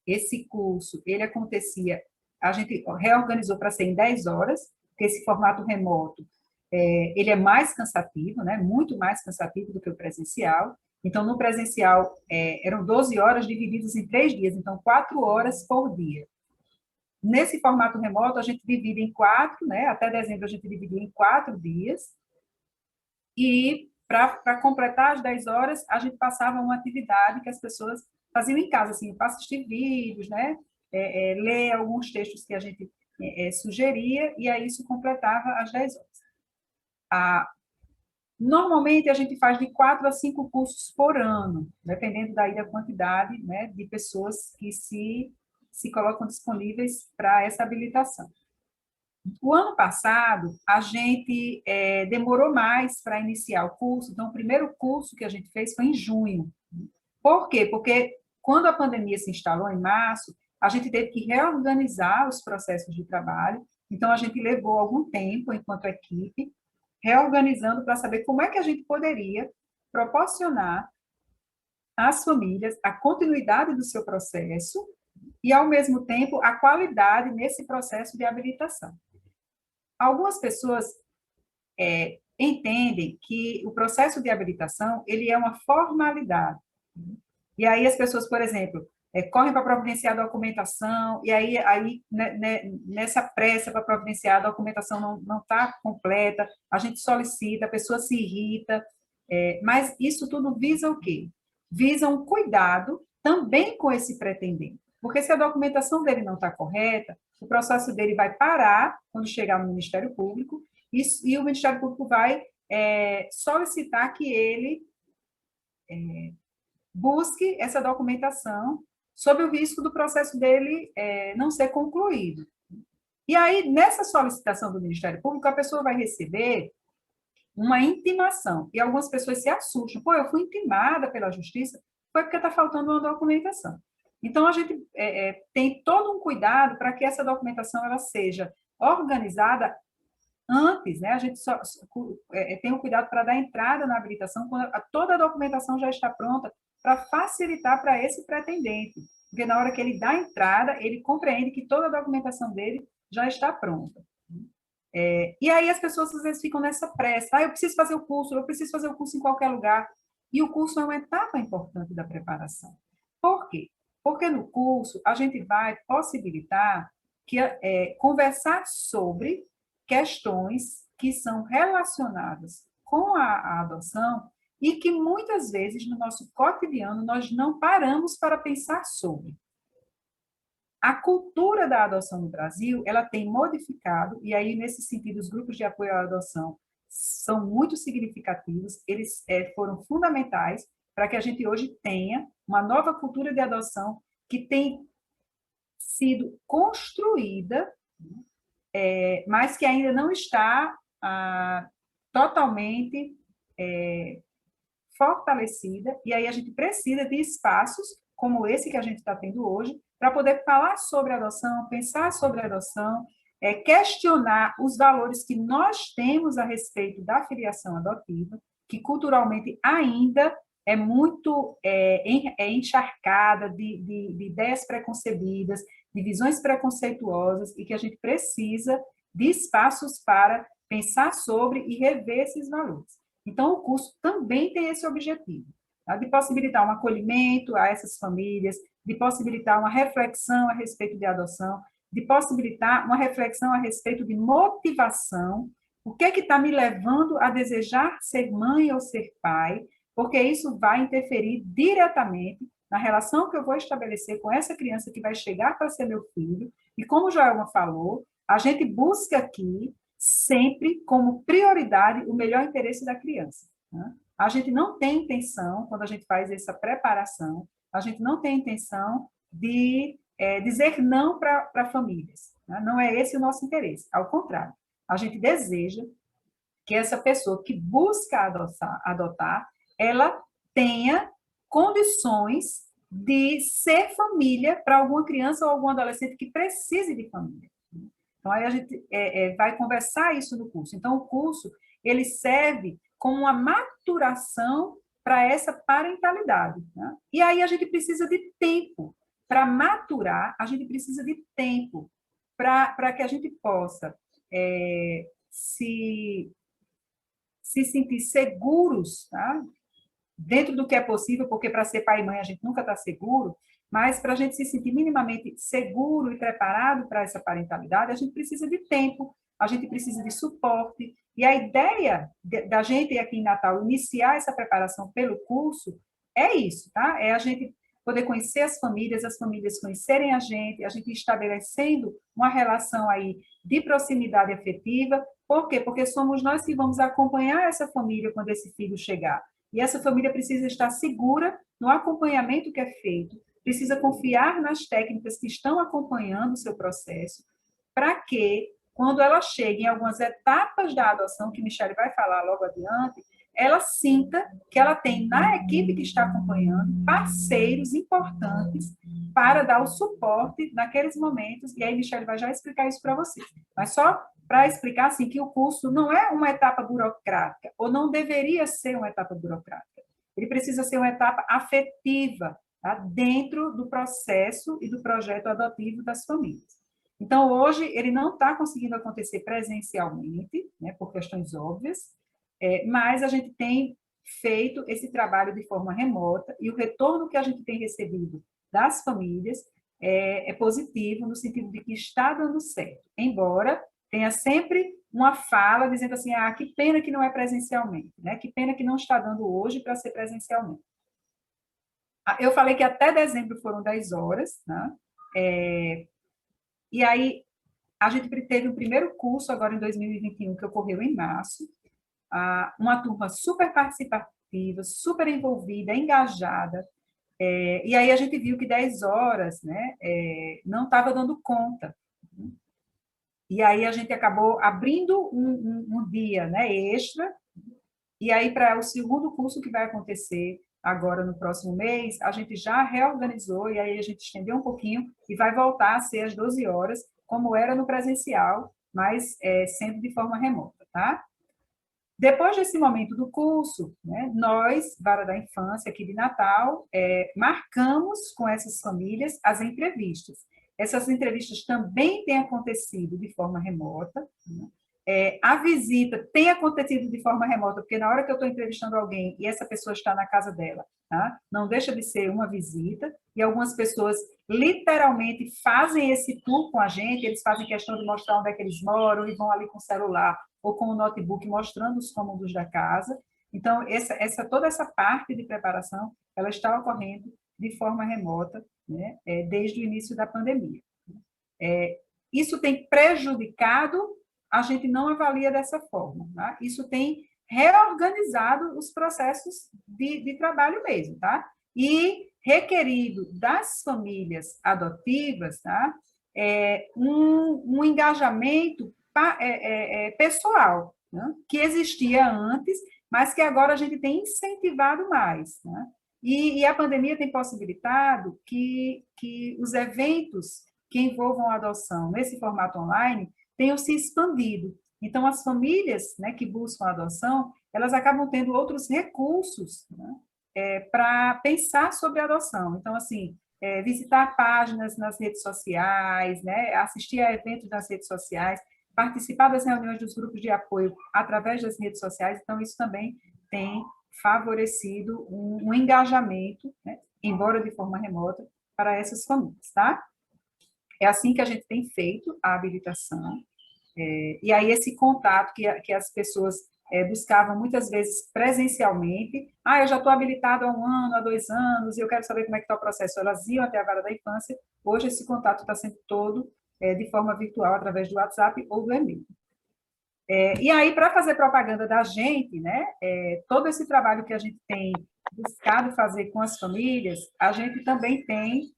esse curso, ele acontecia, a gente reorganizou para ser em 10 horas, porque esse formato remoto, ele é mais cansativo, né, muito mais cansativo do que o presencial. Então, no presencial, eram 12 horas divididas em 3 dias, então 4 horas por dia. Nesse formato remoto, a gente divide em 4, né, até dezembro a gente dividia em 4 dias, e para completar as 10 horas, a gente passava uma atividade que as pessoas faziam em casa, assim, para assistir vídeos, né, ler alguns textos que a gente sugeria, e aí isso completava as 10 horas. Normalmente, a gente faz de 4 a 5 cursos por ano, dependendo daí da quantidade, né, de pessoas que se colocam disponíveis para essa habilitação. O ano passado, a gente demorou mais para iniciar o curso, então, o primeiro curso que a gente fez foi em junho. Por quê? Porque quando a pandemia se instalou em março, a gente teve que reorganizar os processos de trabalho, então, a gente levou algum tempo, enquanto equipe, reorganizando para saber como é que a gente poderia proporcionar às famílias a continuidade do seu processo e, ao mesmo tempo, a qualidade nesse processo de habilitação. Algumas pessoas entendem que o processo de habilitação ele é uma formalidade. E aí as pessoas, por exemplo, correm para providenciar a documentação, e aí nessa pressa para providenciar a documentação não está completa, a gente solicita, a pessoa se irrita, mas isso tudo visa o quê? Visa um cuidado também com esse pretendente, porque se a documentação dele não está correta, o processo dele vai parar quando chegar no Ministério Público, e o Ministério Público vai solicitar que ele busque essa documentação sob o risco do processo dele não ser concluído. E aí, nessa solicitação do Ministério Público, a pessoa vai receber uma intimação, e algumas pessoas se assustam. Pô, eu fui intimada pela Justiça, foi porque está faltando uma documentação. Então, a gente tem todo um cuidado para que essa documentação ela seja organizada antes, né? A gente tem o cuidado para dar entrada na habilitação quando toda a documentação já está pronta para facilitar para esse pretendente, porque na hora que ele dá a entrada, ele compreende que toda a documentação dele já está pronta. E aí as pessoas às vezes ficam nessa pressa, eu preciso fazer o curso, eu preciso fazer o curso em qualquer lugar, e o curso é uma etapa importante da preparação. Por quê? Porque no curso a gente vai possibilitar conversar sobre questões que são relacionadas com a adoção e que muitas vezes no nosso cotidiano nós não paramos para pensar sobre. A cultura da adoção no Brasil, ela tem modificado, e aí, nesse sentido, os grupos de apoio à adoção são muito significativos, eles foram fundamentais para que a gente hoje tenha uma nova cultura de adoção que tem sido construída, mas que ainda não está totalmente fortalecida, e aí a gente precisa de espaços como esse que a gente está tendo hoje, para poder falar sobre adoção, pensar sobre adoção, questionar os valores que nós temos a respeito da filiação adotiva, que culturalmente ainda é muito encharcada de ideias preconcebidas, de visões preconceituosas, e que a gente precisa de espaços para pensar sobre e rever esses valores. Então, o curso também tem esse objetivo, tá? De possibilitar um acolhimento a essas famílias, de possibilitar uma reflexão a respeito de adoção, de possibilitar uma reflexão a respeito de motivação, o que é que está me levando a desejar ser mãe ou ser pai, porque isso vai interferir diretamente na relação que eu vou estabelecer com essa criança que vai chegar para ser meu filho, e como Joelma falou, A gente busca aqui sempre como prioridade o melhor interesse da criança, né? A gente não tem intenção, quando a gente faz essa preparação, a gente não tem intenção de dizer não para famílias, né? Não é esse o nosso interesse, ao contrário, a gente deseja que essa pessoa que busca adotar, ela tenha condições de ser família para alguma criança ou algum adolescente que precise de família. Então, aí a gente vai conversar isso no curso. Então, o curso, ele serve como uma maturação para essa parentalidade, né? E aí a gente precisa de tempo para maturar, a gente precisa de tempo para que a gente possa se sentir seguros, tá? Dentro do que é possível, porque para ser pai e mãe a gente nunca está seguro, mas para a gente se sentir minimamente seguro e preparado para essa parentalidade, a gente precisa de tempo, a gente precisa de suporte. E a ideia da gente aqui em Natal iniciar essa preparação pelo curso é isso, tá? É a gente poder conhecer as famílias conhecerem a gente estabelecendo uma relação aí de proximidade afetiva. Por quê? Porque somos nós que vamos acompanhar essa família quando esse filho chegar. E essa família precisa estar segura no acompanhamento que é feito, precisa confiar nas técnicas que estão acompanhando o seu processo, para que, quando ela chegue em algumas etapas da adoção, que Michele vai falar logo adiante, ela sinta que ela tem na equipe que está acompanhando parceiros importantes para dar o suporte naqueles momentos, e aí Michele vai já explicar isso para vocês. Mas só para explicar assim, que o curso não é uma etapa burocrática, ou não deveria ser uma etapa burocrática. Ele precisa ser uma etapa afetiva, tá? Dentro do processo e do projeto adotivo das famílias. Então, hoje, ele não está conseguindo acontecer presencialmente, né, por questões óbvias, mas a gente tem feito esse trabalho de forma remota, e o retorno que a gente tem recebido das famílias é positivo, no sentido de que está dando certo, embora tenha sempre uma fala dizendo assim, que pena que não é presencialmente, né? Que pena que não está dando hoje para ser presencialmente. Eu falei que até dezembro foram 10 horas, né? E aí, a gente teve o primeiro curso agora em 2021, que ocorreu em março, uma turma super participativa, super envolvida, engajada, e aí a gente viu que 10 horas, né, não estava dando conta. E aí a gente acabou abrindo um dia, né, extra, e aí para o segundo curso que vai acontecer agora no próximo mês, a gente já reorganizou, e aí a gente estendeu um pouquinho, e vai voltar a ser às 12 horas, como era no presencial, mas sempre de forma remota, tá? Depois desse momento do curso, né, nós, Vara da Infância, aqui de Natal, marcamos com essas famílias as entrevistas. Essas entrevistas também têm acontecido de forma remota, né? A visita tem acontecido de forma remota, porque na hora que eu estou entrevistando alguém e essa pessoa está na casa dela, tá? Não deixa de ser uma visita, e algumas pessoas literalmente fazem esse tour com a gente, eles fazem questão de mostrar onde é que eles moram e vão ali com o celular ou com o notebook mostrando os cômodos da casa. Então, toda essa parte de preparação, ela está ocorrendo de forma remota, né, desde o início da pandemia. Isso tem prejudicado? A gente não avalia dessa forma, tá? Isso tem reorganizado os processos de trabalho mesmo, tá? E requerido das famílias adotivas, tá? Um engajamento pessoal, né? Que existia antes, mas que agora a gente tem incentivado mais, né? E a pandemia tem possibilitado que os eventos que envolvam a adoção nesse formato online tenham se expandido. Então, as famílias, né, que buscam a adoção, elas acabam tendo outros recursos, né, para pensar sobre a adoção. Então, assim, visitar páginas nas redes sociais, né, assistir a eventos nas redes sociais, participar das reuniões dos grupos de apoio através das redes sociais. Então, isso também tem favorecido um engajamento, né, embora de forma remota, para essas famílias, tá? É assim que a gente tem feito a habilitação, e aí esse contato que as pessoas buscavam muitas vezes presencialmente, eu já estou habilitado há 1 ano, há 2 anos, e eu quero saber como é que está o processo. Elas iam até a Vara da Infância, hoje esse contato está sendo todo de forma virtual, através do WhatsApp ou do e-mail. E aí, para fazer propaganda da gente, né, todo esse trabalho que a gente tem buscado fazer com as famílias, a gente também tem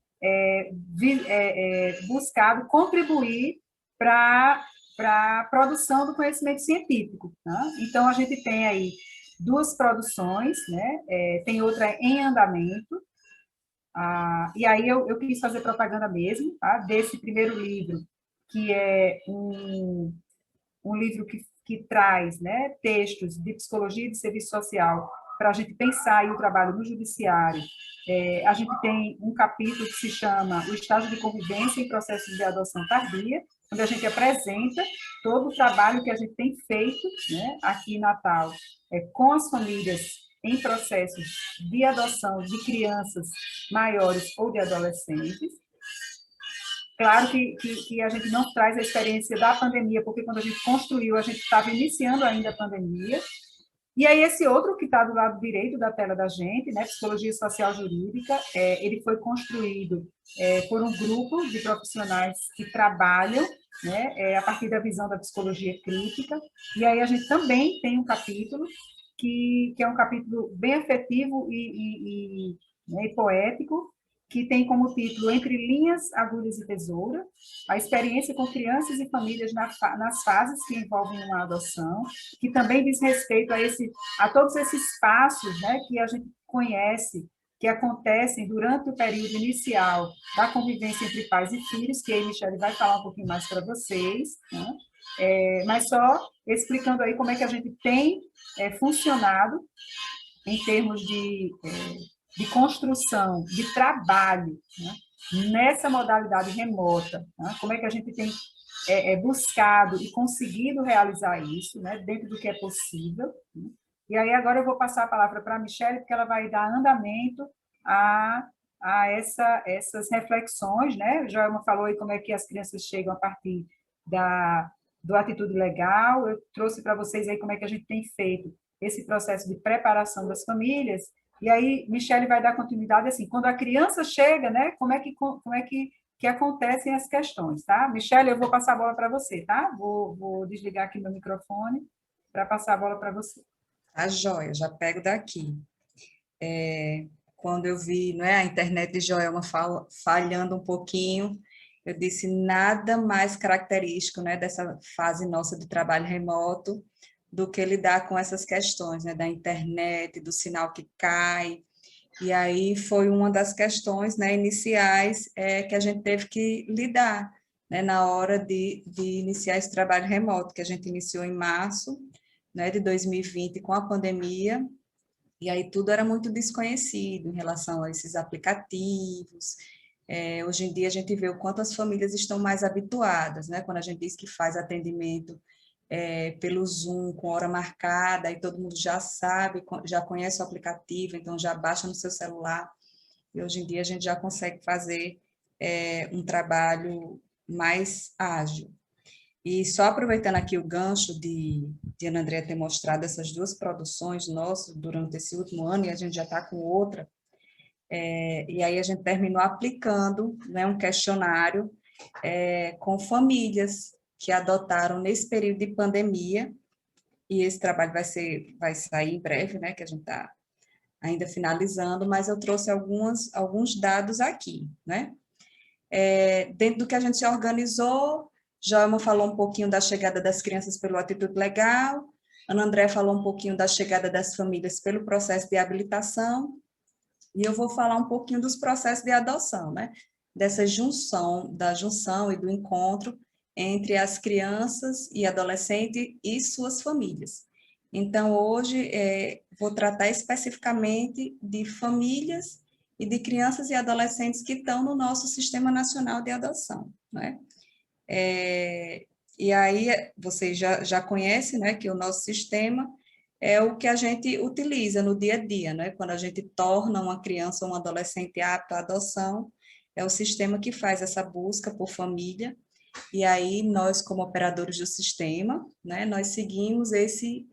buscado contribuir para a produção do conhecimento científico. Tá? Então, a gente tem aí 2 produções, né, tem outra em andamento, e aí eu quis fazer propaganda mesmo, tá? Desse primeiro livro, que é um livro que traz, né, textos de psicologia e de serviço social para a gente pensar aí o trabalho no judiciário. A gente tem um capítulo que se chama O Estágio de Convivência em Processos de Adoção Tardia, onde a gente apresenta todo o trabalho que a gente tem feito, né, aqui em Natal, com as famílias em processos de adoção de crianças maiores ou de adolescentes. Claro que a gente não traz a experiência da pandemia, porque quando a gente construiu, a gente estava iniciando ainda a pandemia. E aí, esse outro que está do lado direito da tela da gente, né, Psicologia Social Jurídica, ele foi construído por um grupo de profissionais que trabalham, né, a partir da visão da psicologia crítica. E aí, a gente também tem um capítulo que é um capítulo bem afetivo né, e poético, que tem como título Entre Linhas, Agulhas e Tesoura, a experiência com crianças e famílias nas fases que envolvem uma adoção, que também diz respeito a todos esses passos, né, que a gente conhece, que acontecem durante o período inicial da convivência entre pais e filhos, que a Michelle vai falar um pouquinho mais para vocês, né? Mas só explicando aí como é que a gente tem funcionado em termos de construção, de trabalho, né, nessa modalidade remota, né, como é que a gente tem buscado e conseguido realizar isso, né, dentro do que é possível. Né. E aí agora eu vou passar a palavra para a Michelle, porque ela vai dar andamento a essas reflexões, né? O Joelma falou aí como é que as crianças chegam a partir do Atitude Legal, eu trouxe para vocês aí como é que a gente tem feito esse processo de preparação das famílias. E aí, Michelle vai dar continuidade assim, quando a criança chega, né, como é que acontecem as questões, tá? Michelle, eu vou passar a bola para você, tá? Vou desligar aqui meu microfone para passar a bola para você. Tá joia, já pego daqui. Quando eu vi, não é, a internet de Joelma falhando um pouquinho, eu disse nada mais característico, né, dessa fase nossa de trabalho remoto do que lidar com essas questões, né, da internet, do sinal que cai. E aí foi uma das questões, né, iniciais que a gente teve que lidar, né, na hora de iniciar esse trabalho remoto, que a gente iniciou em março, né, de 2020 com a pandemia, e aí tudo era muito desconhecido em relação a esses aplicativos. Hoje em dia a gente vê o quanto as famílias estão mais habituadas, né, quando a gente diz que faz atendimento pelo Zoom, com hora marcada, e todo mundo já sabe, já conhece o aplicativo, então já baixa no seu celular, e hoje em dia a gente já consegue fazer um trabalho mais ágil. E só aproveitando aqui o gancho de Ana Andréa ter mostrado essas 2 produções nossas durante esse último ano, e a gente já está com outra, e aí a gente terminou aplicando, né, um questionário com famílias que adotaram nesse período de pandemia, e esse trabalho vai sair em breve, né, que a gente está ainda finalizando, mas eu trouxe alguns dados aqui, né? Dentro do que a gente se organizou, Joelma falou um pouquinho da chegada das crianças pelo Atitude Legal, Ana Andréa falou um pouquinho da chegada das famílias pelo processo de habilitação, e eu vou falar um pouquinho dos processos de adoção, né? Da junção e do encontro entre as crianças e adolescentes e suas famílias. Então, hoje, vou tratar especificamente de famílias e de crianças e adolescentes que estão no nosso Sistema Nacional de Adoção, né? E aí, vocês já conhecem, né, que o nosso sistema é o que a gente utiliza no dia a dia, né? Quando a gente torna uma criança ou um adolescente apto à adoção, é o sistema que faz essa busca por família, e aí nós, como operadores do sistema, né, nós seguimos esse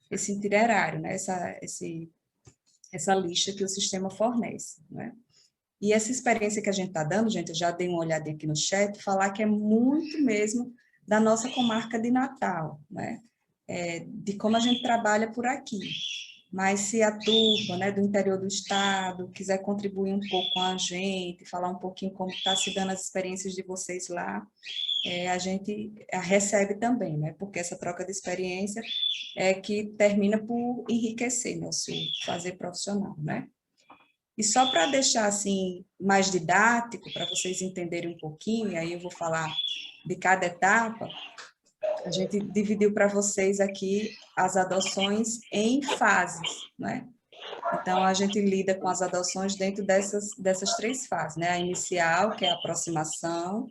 itinerário, né, essa lista que o sistema fornece, né? E essa experiência que a gente está dando, gente, eu já dei uma olhadinha aqui no chat, falar que é muito mesmo da nossa comarca de Natal, né? De como a gente trabalha por aqui. Mas se a turma, né, do interior do estado quiser contribuir um pouco com a gente, falar um pouquinho como está se dando as experiências de vocês lá, a gente recebe também, né? Porque essa troca de experiência é que termina por enriquecer nosso fazer profissional, né? E só para deixar assim mais didático, para vocês entenderem um pouquinho, e aí eu vou falar de cada etapa, a gente dividiu para vocês aqui as adoções em fases, né? Então, a gente lida com as adoções dentro dessas 3 fases, né? A inicial, que é a aproximação,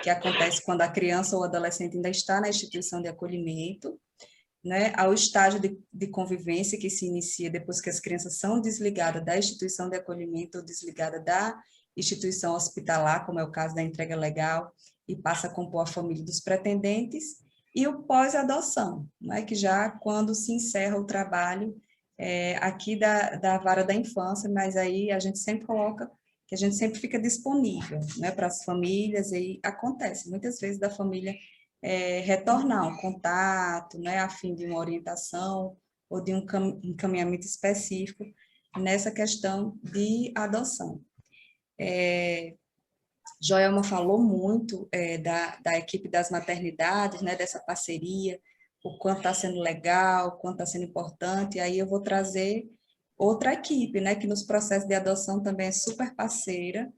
que acontece quando a criança ou adolescente ainda está na instituição de acolhimento, né? Ao estágio de convivência, que se inicia depois que as crianças são desligadas da instituição de acolhimento ou desligadas da instituição hospitalar, como é o caso da entrega legal, e passa a compor a família dos pretendentes, e o pós-adoção, né? Que já quando se encerra o trabalho aqui da vara da infância, mas aí a gente sempre coloca que a gente sempre fica disponível, né, para as famílias, e acontece muitas vezes da família retornar um contato, né, a fim de uma orientação ou de um encaminhamento específico nessa questão de adoção. Joelma falou muito da equipe das maternidades, né, dessa parceria, o quanto está sendo legal, o quanto está sendo importante, e aí eu vou trazer outra equipe, né, que nos processos de adoção também é super parceira,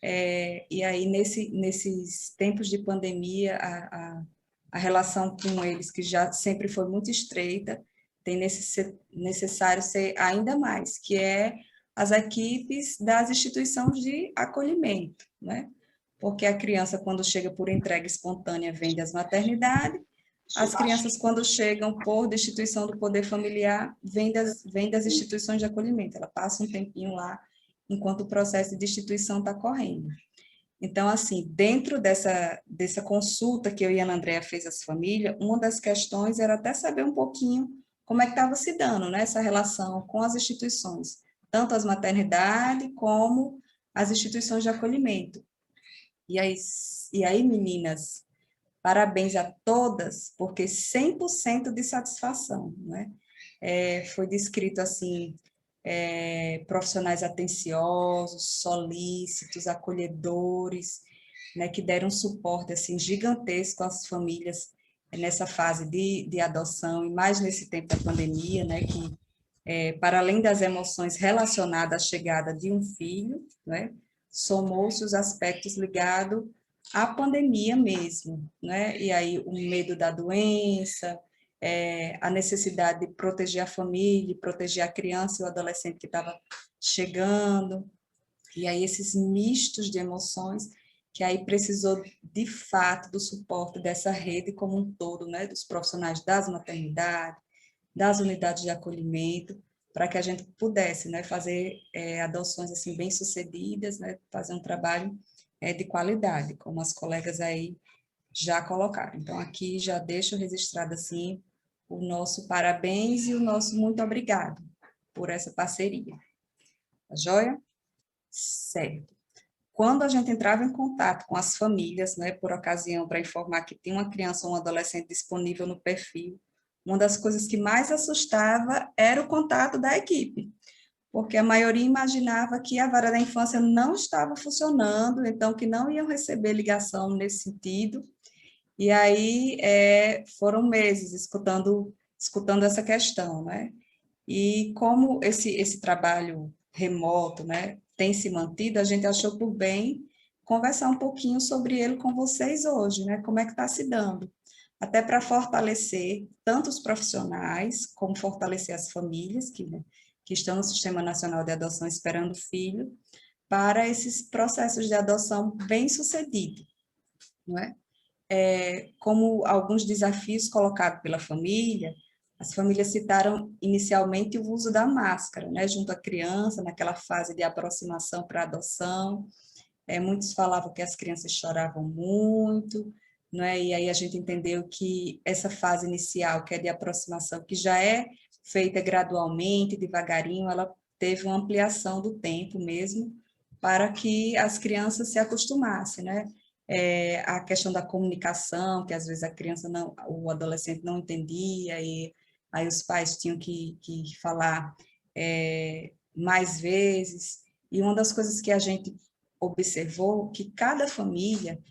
e aí nesses tempos de pandemia, a relação com eles, que já sempre foi muito estreita, tem necessário ser ainda mais, que é as equipes das instituições de acolhimento, né? Porque a criança, quando chega por entrega espontânea, vem das maternidades, as crianças, quando chegam por destituição do poder familiar, vêm das instituições de acolhimento. Ela passa um tempinho lá, enquanto o processo de destituição está correndo. Então, assim, dentro dessa consulta que eu e a Ana Andréa fez às famílias, uma das questões era até saber um pouquinho como é que estava se dando, né, essa relação com as instituições, tanto as maternidades como as instituições de acolhimento. E aí, meninas, parabéns a todas, porque 100% de satisfação, né? Foi descrito assim, profissionais atenciosos, solícitos, acolhedores, né, que deram um suporte assim, gigantesco às famílias nessa fase de adoção, e mais nesse tempo da pandemia, né, que para além das emoções relacionadas à chegada de um filho, né, somou-se os aspectos ligados à pandemia mesmo, né? E aí o medo da doença, a necessidade de proteger a família, proteger a criança e o adolescente que estava chegando, e aí esses mistos de emoções, que aí precisou, de fato, do suporte dessa rede como um todo, né? Dos profissionais das maternidades, das unidades de acolhimento, para que a gente pudesse, né, fazer adoções assim bem-sucedidas, né, fazer um trabalho de qualidade, como as colegas aí já colocaram. Então, aqui já deixo registrado assim o nosso parabéns e o nosso muito obrigado por essa parceria. Tá joia? Certo. Quando a gente entrava em contato com as famílias, né, por ocasião, para informar que tinha uma criança ou um adolescente disponível no perfil, uma das coisas que mais assustava era o contato da equipe, porque a maioria imaginava que a vara da infância não estava funcionando, então que não iam receber ligação nesse sentido, e aí foram meses escutando essa questão, né? E como esse trabalho remoto, né, tem se mantido, a gente achou por bem conversar um pouquinho sobre ele com vocês hoje, né? Como é que está se dando? Até para fortalecer tanto os profissionais, como fortalecer as famílias que estão no Sistema Nacional de Adoção esperando filho, para esses processos de adoção bem-sucedidos, não é? Como alguns desafios colocados pela família, as famílias citaram inicialmente o uso da máscara, né, junto à criança, naquela fase de aproximação para a adoção. Muitos falavam que as crianças choravam muito, não é? E aí a gente entendeu que essa fase inicial, que é de aproximação, que já é feita gradualmente, devagarinho, ela teve uma ampliação do tempo mesmo, para que as crianças se acostumassem, né? A questão da comunicação, que às vezes a criança não, o adolescente não entendia, e aí os pais tinham que falar mais vezes. E uma das coisas que a gente observou, que cada família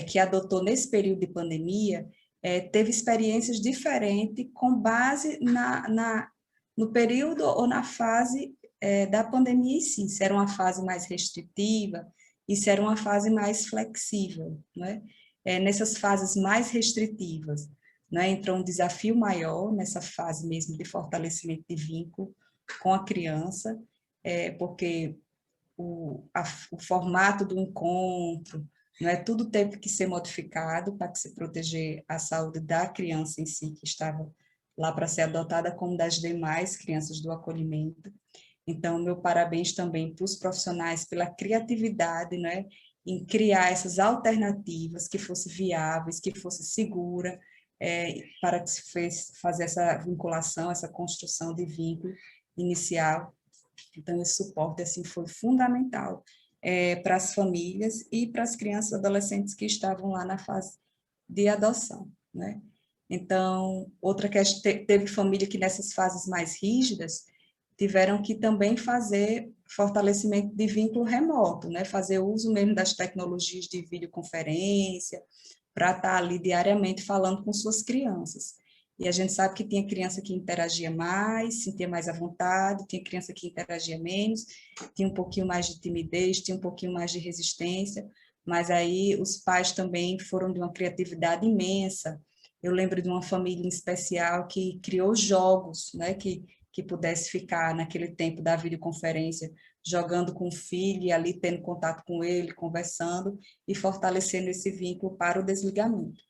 que adotou nesse período de pandemia, teve experiências diferentes com base no período ou na fase da pandemia em si, se era uma fase mais restritiva, e se era uma fase mais flexível, né? Nessas fases mais restritivas, né, entrou um desafio maior nessa fase mesmo de fortalecimento de vínculo com a criança, porque o formato do encontro, né, tudo teve que ser modificado para que se proteger a saúde da criança em si, que estava lá para ser adotada, como das demais crianças do acolhimento. Então, meu parabéns também para os profissionais pela criatividade, né, em criar essas alternativas que fossem viáveis, que fosse segura, para que se fazer essa vinculação, essa construção de vínculo inicial. Então, esse suporte assim foi fundamental para as famílias e para as crianças e adolescentes que estavam lá na fase de adoção, né? Então, outra questão, teve família que nessas fases mais rígidas tiveram que também fazer fortalecimento de vínculo remoto, né? Fazer uso mesmo das tecnologias de videoconferência, para estar ali diariamente falando com suas crianças. E a gente sabe que tinha criança que interagia mais, sentia mais à vontade, tinha criança que interagia menos, tinha um pouquinho mais de timidez, tinha um pouquinho mais de resistência, mas aí os pais também foram de uma criatividade imensa. Eu lembro de uma família em especial que criou jogos, né, que pudesse ficar naquele tempo da videoconferência, jogando com o filho e ali tendo contato com ele, conversando e fortalecendo esse vínculo para o desligamento.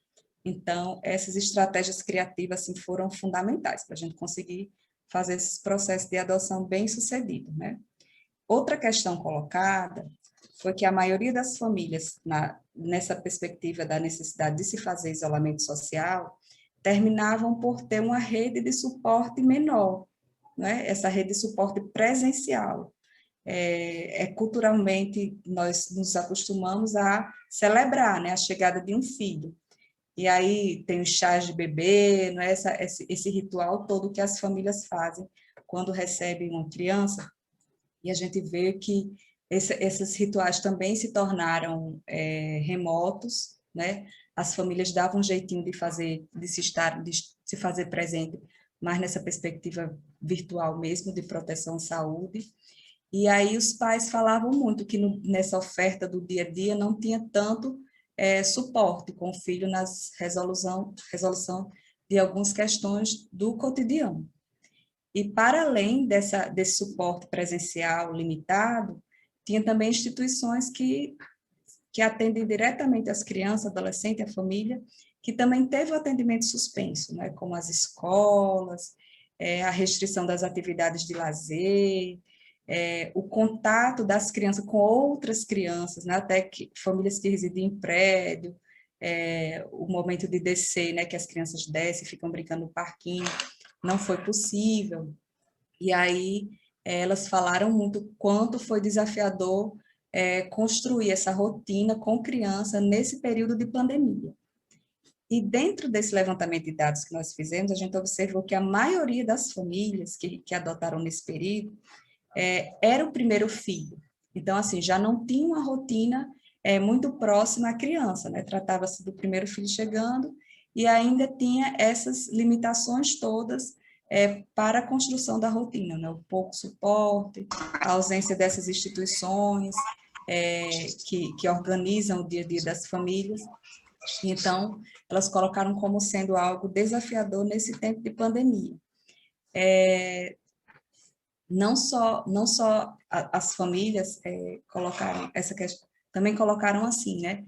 Então, essas estratégias criativas assim, foram fundamentais para a gente conseguir fazer esse processo de adoção bem sucedido, né? Outra questão colocada foi que a maioria das famílias, nessa perspectiva da necessidade de se fazer isolamento social, terminavam por ter uma rede de suporte menor, né? Essa rede de suporte presencial. Culturalmente, nós nos acostumamos a celebrar, né, a chegada de um filho. E aí tem os chás de bebê, não é? Esse ritual todo que as famílias fazem quando recebem uma criança, e a gente vê que esses rituais também se tornaram remotos, né? As famílias davam um jeitinho de se fazer presente, mas nessa perspectiva virtual mesmo, de proteção à saúde. E aí os pais falavam muito que nessa oferta do dia a dia não tinha tanto suporte com o filho nas resolução de algumas questões do cotidiano. E para além desse suporte presencial limitado, tinha também instituições que atendem diretamente as crianças, adolescentes, a família, que também teve o atendimento suspenso, né, como as escolas, a restrição das atividades de lazer, o contato das crianças com outras crianças, né, até que famílias que residem em prédio, o momento de descer, né, que as crianças descem, ficam brincando no parquinho, não foi possível. E aí elas falaram muito quanto foi desafiador construir essa rotina com criança nesse período de pandemia. E dentro desse levantamento de dados que nós fizemos, a gente observou que a maioria das famílias que adotaram nesse período era o primeiro filho. Então, assim, já não tinha uma rotina muito próxima à criança, né? Tratava-se do primeiro filho chegando e ainda tinha essas limitações todas para a construção da rotina, né? O pouco suporte, a ausência dessas instituições que organizam o dia a dia das famílias. Então, elas colocaram como sendo algo desafiador nesse tempo de pandemia. Não só as famílias colocaram essa questão, também colocaram assim, né?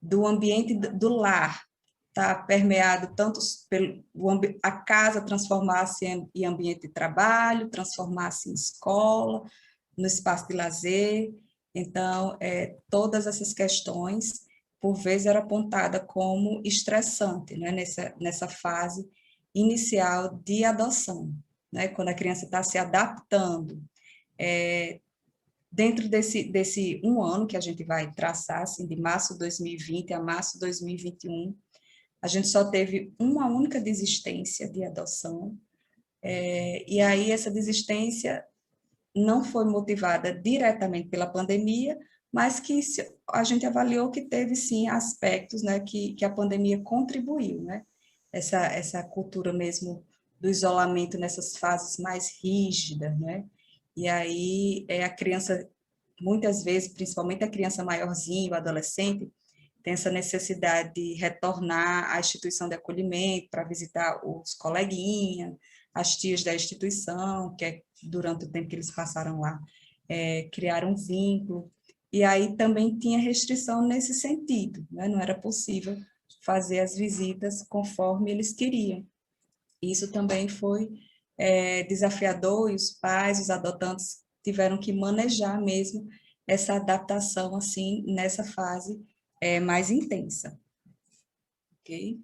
Do ambiente do lar, tá permeado tanto pelo a casa transformar-se em ambiente de trabalho, transformar-se em escola, no espaço de lazer. Então, todas essas questões, por vezes, era apontada como estressante, né? Nessa fase inicial de adoção, né? Quando a criança está se adaptando. dentro desse um ano que a gente vai traçar, assim, de março de 2020 a março de 2021, a gente só teve uma única desistência de adoção, e aí essa desistência não foi motivada diretamente pela pandemia, mas que a gente avaliou que teve, sim, aspectos, né, que a pandemia contribuiu, né? Essa cultura mesmo do isolamento nessas fases mais rígidas, né? E aí a criança, muitas vezes, principalmente a criança maiorzinha, o adolescente, tem essa necessidade de retornar à instituição de acolhimento para visitar os coleguinhas, as tias da instituição, que é durante o tempo que eles passaram lá, criaram um vínculo. E aí também tinha restrição nesse sentido, né? Não era possível fazer as visitas conforme eles queriam. Isso também foi desafiador, e os pais, os adotantes, tiveram que manejar mesmo essa adaptação, assim, nessa fase mais intensa. Ok?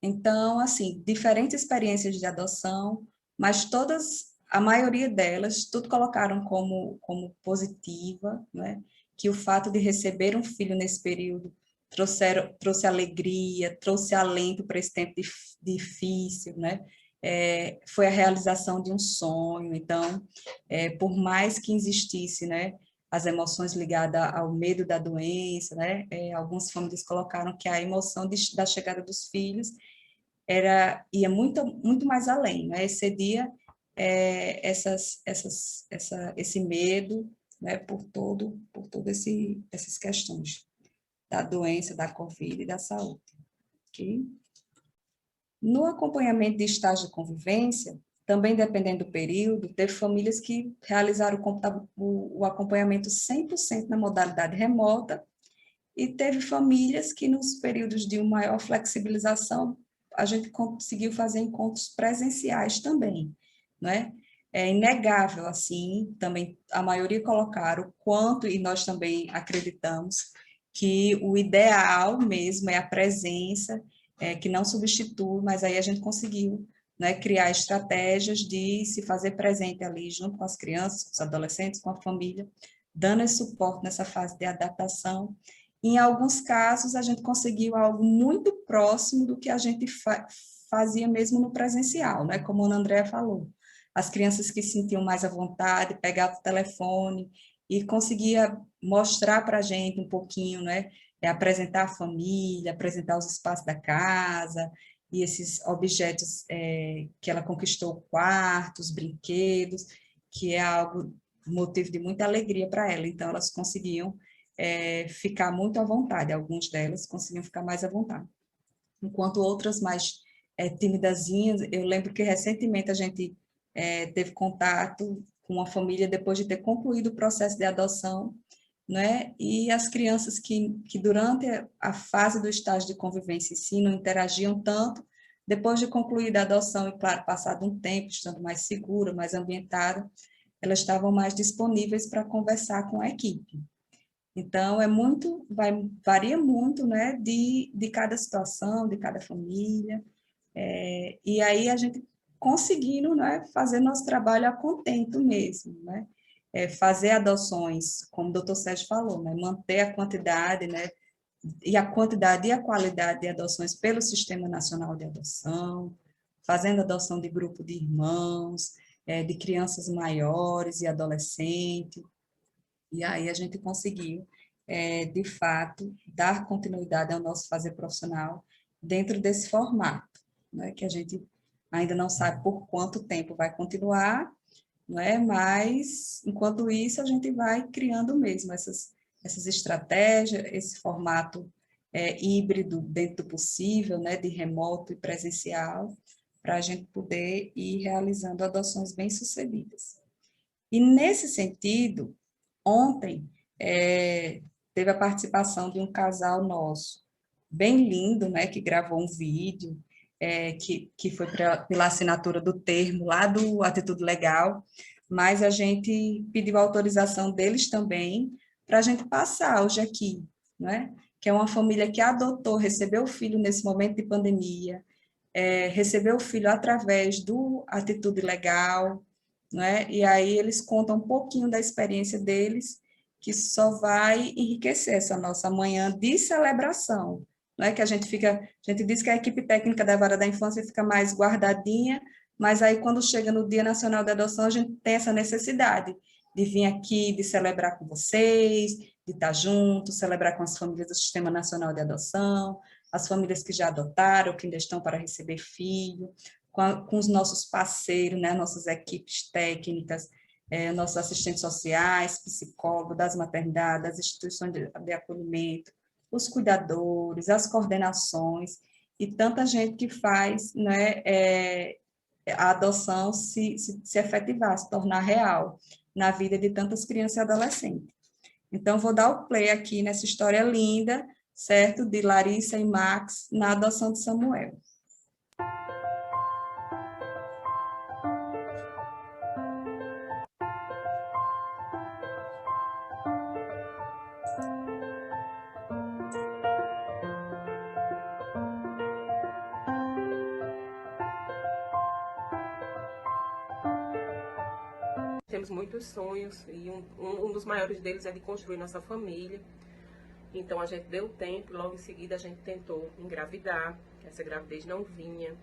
Então, assim, diferentes experiências de adoção, mas todas, a maioria delas, tudo colocaram como positiva, né? Que o fato de receber um filho nesse período trouxe alegria, trouxe alento para esse tempo difícil, né? Foi a realização de um sonho. Então, por mais que existisse, né, as emoções ligadas ao medo da doença, né? Algumas famílias colocaram que a emoção da chegada dos filhos ia muito mais além, né? Excedia esse medo, né? Por todo essas questões da doença, da Covid e da saúde. Okay? No acompanhamento de estágio de convivência, também dependendo do período, teve famílias que realizaram o acompanhamento 100% na modalidade remota, e teve famílias que, nos períodos de maior flexibilização, a gente conseguiu fazer encontros presenciais também, né? É inegável, assim, também a maioria colocaram o quanto, e nós também acreditamos, que o ideal mesmo é a presença, que não substitui, mas aí a gente conseguiu, né, criar estratégias de se fazer presente ali, junto com as crianças, com os adolescentes, com a família, dando esse suporte nessa fase de adaptação. Em alguns casos, a gente conseguiu algo muito próximo do que a gente fazia mesmo no presencial, né? Como a Ana Andréa falou. As crianças que se sentiam mais à vontade, pegavam o telefone e conseguia mostrar para a gente um pouquinho, né? Apresentar a família, apresentar os espaços da casa e esses objetos que ela conquistou, quartos, brinquedos, que é algo, motivo de muita alegria para ela. Então, elas conseguiam ficar muito à vontade, algumas delas conseguiam ficar mais à vontade. Enquanto outras mais timidazinhas, eu lembro que recentemente a gente teve contato com uma família depois de ter concluído o processo de adoção, né? E as crianças que durante a fase do estágio de convivência em si não interagiam tanto, depois de concluída a adoção e, claro, passado um tempo, estando mais segura, mais ambientada, elas estavam mais disponíveis para conversar com a equipe. Então, varia muito, né, de cada situação, de cada família, e aí a gente conseguindo, né, fazer nosso trabalho a contento mesmo, né, fazer adoções, como o doutor Sérgio falou, né, manter a quantidade, né, e a quantidade e a qualidade de adoções pelo Sistema Nacional de Adoção, fazendo adoção de grupo de irmãos, de crianças maiores e adolescentes. E aí a gente conseguiu, de fato, dar continuidade ao nosso fazer profissional dentro desse formato, né, que a gente ainda não sabe por quanto tempo vai continuar, não é? Mas, enquanto isso, a gente vai criando mesmo essas estratégias, esse formato híbrido dentro do possível, né, de remoto e presencial, para a gente poder ir realizando adoções bem-sucedidas. E, nesse sentido, ontem teve a participação de um casal nosso, bem lindo, né, que gravou um vídeo, que foi pela assinatura do termo lá do Atitude Legal, mas a gente pediu a autorização deles também para a gente passar hoje aqui, né? Que é uma família que adotou, recebeu o filho nesse momento de pandemia, recebeu o filho através do Atitude Legal, não é? E aí eles contam um pouquinho da experiência deles, que só vai enriquecer essa nossa manhã de celebração, não é? Que a gente diz que a equipe técnica da Vara da Infância fica mais guardadinha, mas aí quando chega no Dia Nacional da Adoção, a gente tem essa necessidade de vir aqui, de celebrar com vocês, de estar junto, celebrar com as famílias do Sistema Nacional de Adoção, as famílias que já adotaram, que ainda estão para receber filho, com os nossos parceiros, né, nossas equipes técnicas, nossos assistentes sociais, psicólogos das maternidades, das instituições de acolhimento, os cuidadores, as coordenações, e tanta gente que faz, né, a adoção se efetivar, se tornar real na vida de tantas crianças e adolescentes. Então, vou dar o play aqui nessa história linda, certo? De Larissa e Max na adoção de Samuel. Temos muitos sonhos e um dos maiores deles é de construir nossa família. Então a gente deu tempo, logo em seguida a gente tentou engravidar, essa gravidez não vinha.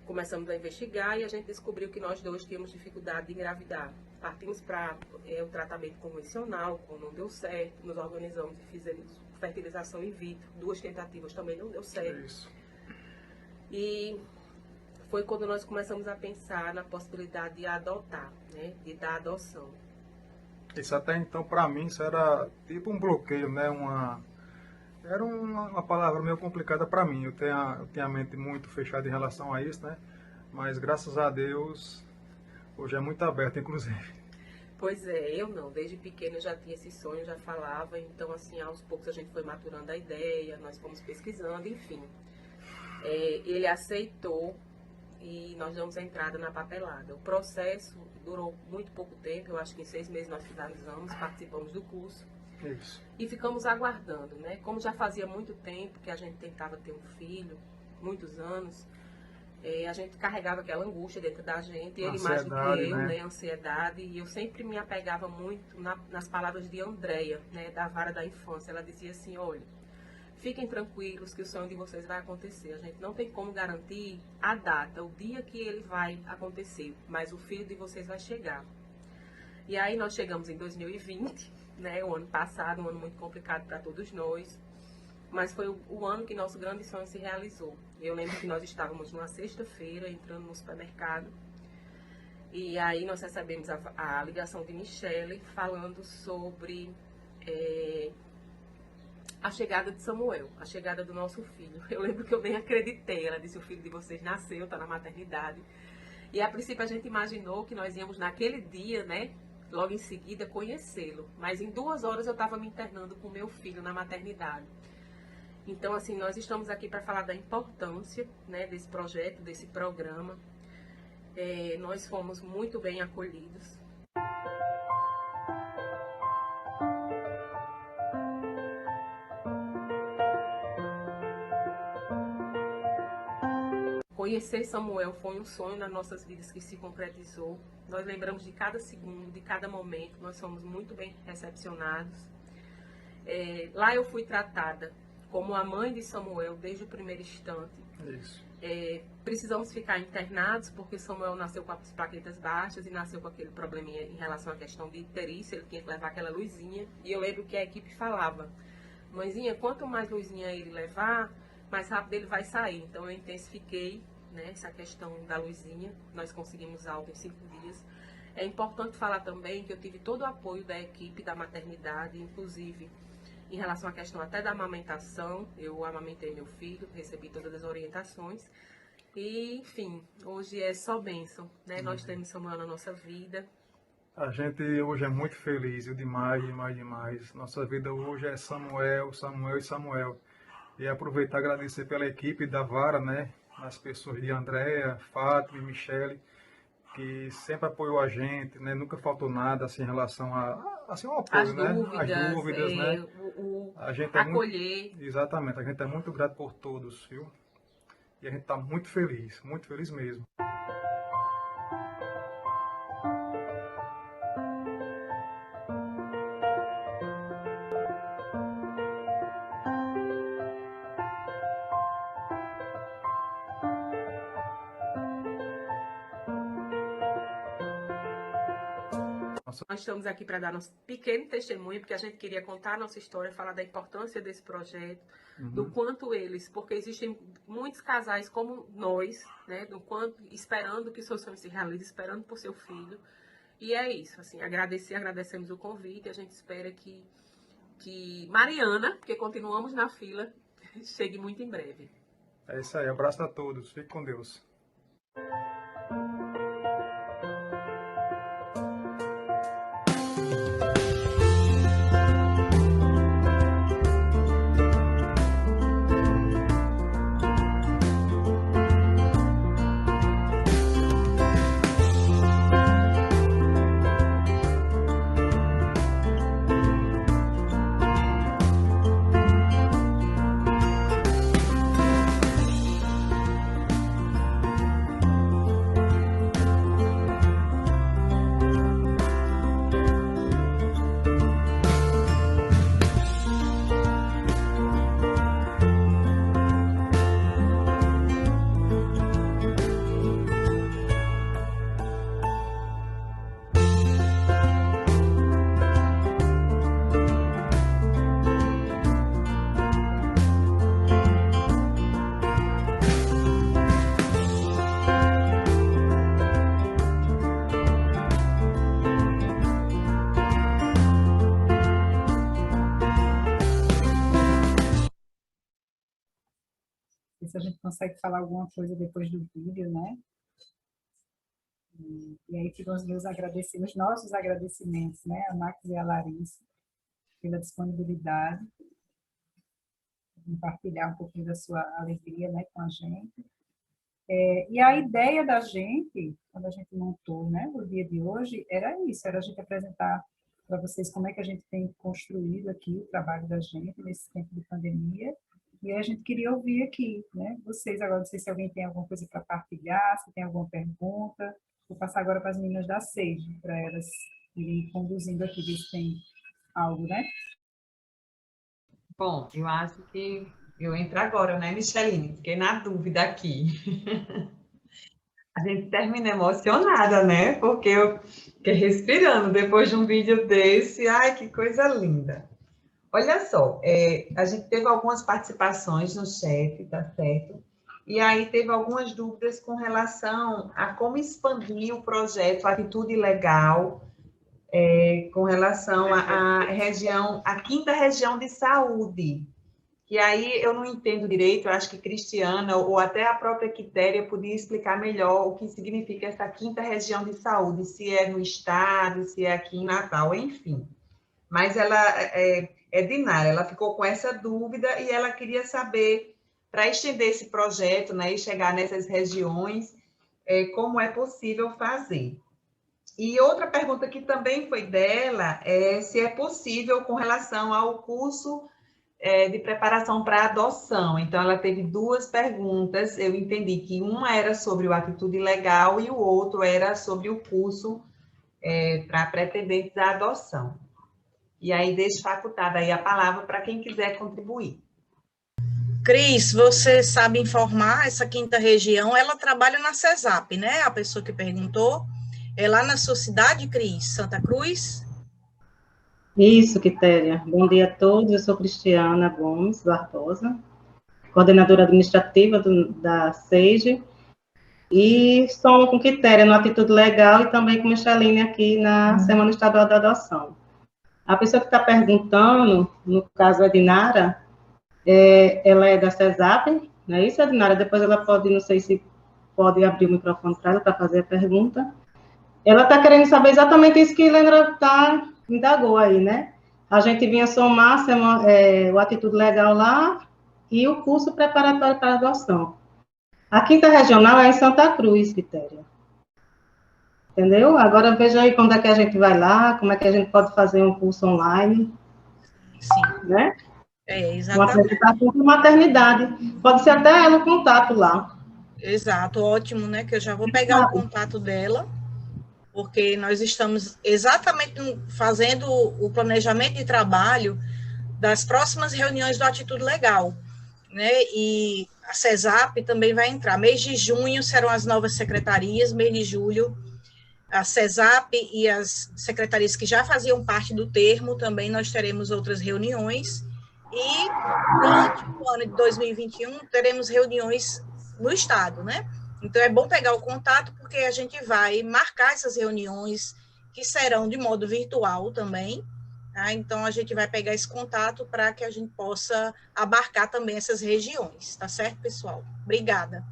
Começamos a investigar e a gente descobriu que nós dois tínhamos dificuldade de engravidar. Partimos para o tratamento convencional, como não deu certo, nos organizamos e fizemos fertilização in vitro, 2 tentativas também não deu certo. Isso. E foi quando nós começamos a pensar na possibilidade de adotar, né, de dar adoção. Isso até então, para mim, isso era tipo um bloqueio, né? Era uma palavra meio complicada para mim. Eu tinha a mente muito fechada em relação a isso, né? Mas graças a Deus, hoje é muito aberto, inclusive. Pois é, eu não. Desde pequena eu já tinha esse sonho, já falava. Então, assim, aos poucos a gente foi maturando a ideia, nós fomos pesquisando, enfim. Ele aceitou e nós damos a entrada na papelada. O processo durou muito pouco tempo, eu acho que em 6 meses nós finalizamos, participamos do curso. Isso. E ficamos aguardando, né? Como já fazia muito tempo que a gente tentava ter um filho, muitos anos, a gente carregava aquela angústia dentro da gente, ele mais do que eu, né? Ansiedade, e eu sempre me apegava muito nas palavras de Andréia, né? Da Vara da Infância. Ela dizia assim, olha, fiquem tranquilos que o sonho de vocês vai acontecer. A gente não tem como garantir a data, o dia que ele vai acontecer, mas o filho de vocês vai chegar. E aí nós chegamos em 2020, né, o ano passado, um ano muito complicado para todos nós, mas foi o ano que nosso grande sonho se realizou. Eu lembro que nós estávamos numa sexta-feira, entrando no supermercado, e aí nós recebemos a ligação de Michele falando sobre a chegada de Samuel, a chegada do nosso filho. Eu lembro que eu nem acreditei. Ela disse, o filho de vocês nasceu, está na maternidade. E a princípio a gente imaginou que nós íamos naquele dia, né, logo em seguida, conhecê-lo. Mas em 2 horas eu estava me internando com o meu filho na maternidade. Então, assim, nós estamos aqui para falar da importância, né, desse projeto, desse programa. Nós fomos muito bem acolhidos. Conhecer Samuel foi um sonho nas nossas vidas que se concretizou. Nós lembramos de cada segundo, de cada momento. Nós fomos muito bem recepcionados. Lá eu fui tratada como a mãe de Samuel desde o primeiro instante. Isso. Precisamos ficar internados porque Samuel nasceu com as plaquetas baixas e nasceu com aquele probleminha em relação à questão de icterícia. Ele tinha que levar aquela luzinha. E eu lembro que a equipe falava, mãezinha, quanto mais luzinha ele levar, mais rápido ele vai sair. Então eu intensifiquei, né, essa questão da luzinha. Nós conseguimos algo em 5 dias. É importante falar também que eu tive todo o apoio da equipe da maternidade, inclusive em relação à questão até da amamentação. Eu amamentei meu filho, recebi todas as orientações. E, enfim, hoje é só bênção, né? Nós temos Samuel na nossa vida. A gente hoje é muito feliz, e demais, demais, demais. Nossa vida hoje é Samuel, Samuel e Samuel. E aproveitar e agradecer pela equipe da Vara, né? As pessoas de Andréia, Fátima e Michele, que sempre apoiou a gente, né? Nunca faltou nada assim, em relação ao apoio, As dúvidas, né? As dúvidas, né? A gente acolher. Exatamente, a gente é muito grato por todos, viu? E a gente está muito feliz mesmo. Nós estamos aqui para dar nosso pequeno testemunho, porque a gente queria contar a nossa história, falar da importância desse projeto, do quanto eles, porque existem muitos casais como nós, né, do quanto esperando que seu sonho se realize, esperando por seu filho. E é isso, assim, agradecemos o convite, a gente espera que Mariana, porque continuamos na fila, chegue muito em breve. É isso aí, abraço a todos, fique com Deus. Se a gente consegue falar alguma coisa depois do vídeo, né? E aí ficam os meus agradecimentos, nossos agradecimentos, né? A Max e a Larissa, pela disponibilidade, compartilhar um pouquinho da sua alegria, né, com a gente. E a ideia da gente, quando a gente montou, né, o dia de hoje, era isso, era a gente apresentar para vocês como é que a gente tem construído aqui o trabalho da gente nesse tempo de pandemia. E a gente queria ouvir aqui, né? Vocês agora, não sei se alguém tem alguma coisa para partilhar, se tem alguma pergunta. Vou passar agora para as meninas da Sage, para elas irem conduzindo aqui, ver se tem algo, né? Bom, eu acho que eu entro agora, né, Micheline? Fiquei na dúvida aqui. A gente termina emocionada, né? Porque eu fiquei respirando depois de um vídeo desse. Ai, que coisa linda. Olha só, a gente teve algumas participações no chat, tá certo? E aí teve algumas dúvidas com relação a como expandir o projeto Atitude Legal, com relação à região, a 5ª região de saúde. Que aí eu não entendo direito, eu acho que Cristiana ou até a própria Quitéria podia explicar melhor o que significa essa 5ª região de saúde, se é no estado, se é aqui em Natal, enfim. Mas ela Dinara, ela ficou com essa dúvida e ela queria saber, para estender esse projeto, né, e chegar nessas regiões, como é possível fazer. E outra pergunta que também foi dela é se é possível com relação ao curso de preparação para adoção. Então, ela teve 2 perguntas, eu entendi que uma era sobre o Atitude Legal e o outro era sobre o curso para pretendentes da adoção. E aí, deixo facultada aí a palavra para quem quiser contribuir. Cris, você sabe informar, essa 5ª região, ela trabalha na CESAP, né? A pessoa que perguntou, é lá na sua cidade, Cris, Santa Cruz? Isso, Quitéria. Bom dia a todos, eu sou Cristiana Gomes Barbosa, coordenadora administrativa da SEIGE, e estou com Quitéria no Atitude Legal e também com Micheline aqui na Semana Estadual da Adoção. A pessoa que está perguntando, no caso a Dinara, ela é da CESAP, não é isso, Dinara? Depois ela pode, não sei se pode abrir o microfone para ela para fazer a pergunta. Ela está querendo saber exatamente isso que Helena indagou aí, né? A gente vinha somar o Atitude Legal lá e o curso preparatório para adoção. A 5ª regional é em Santa Cruz, Quitéria. Entendeu? Agora veja aí quando é que a gente vai lá, como é que a gente pode fazer um curso online. Sim. Né? Exatamente. Uma apresentação de maternidade. Pode ser até ela o contato lá. Exato, ótimo, né? Que eu já vou pegar o contato dela, porque nós estamos exatamente fazendo o planejamento de trabalho das próximas reuniões do Atitude Legal, né? E a CESAP também vai entrar. Mês de junho serão as novas secretarias, mês de julho a CESAP e as secretarias que já faziam parte do termo, também nós teremos outras reuniões, e durante o ano de 2021 teremos reuniões no estado, né? Então é bom pegar o contato, porque a gente vai marcar essas reuniões, que serão de modo virtual também, tá? Então a gente vai pegar esse contato para que a gente possa abarcar também essas regiões, tá certo, pessoal? Obrigada.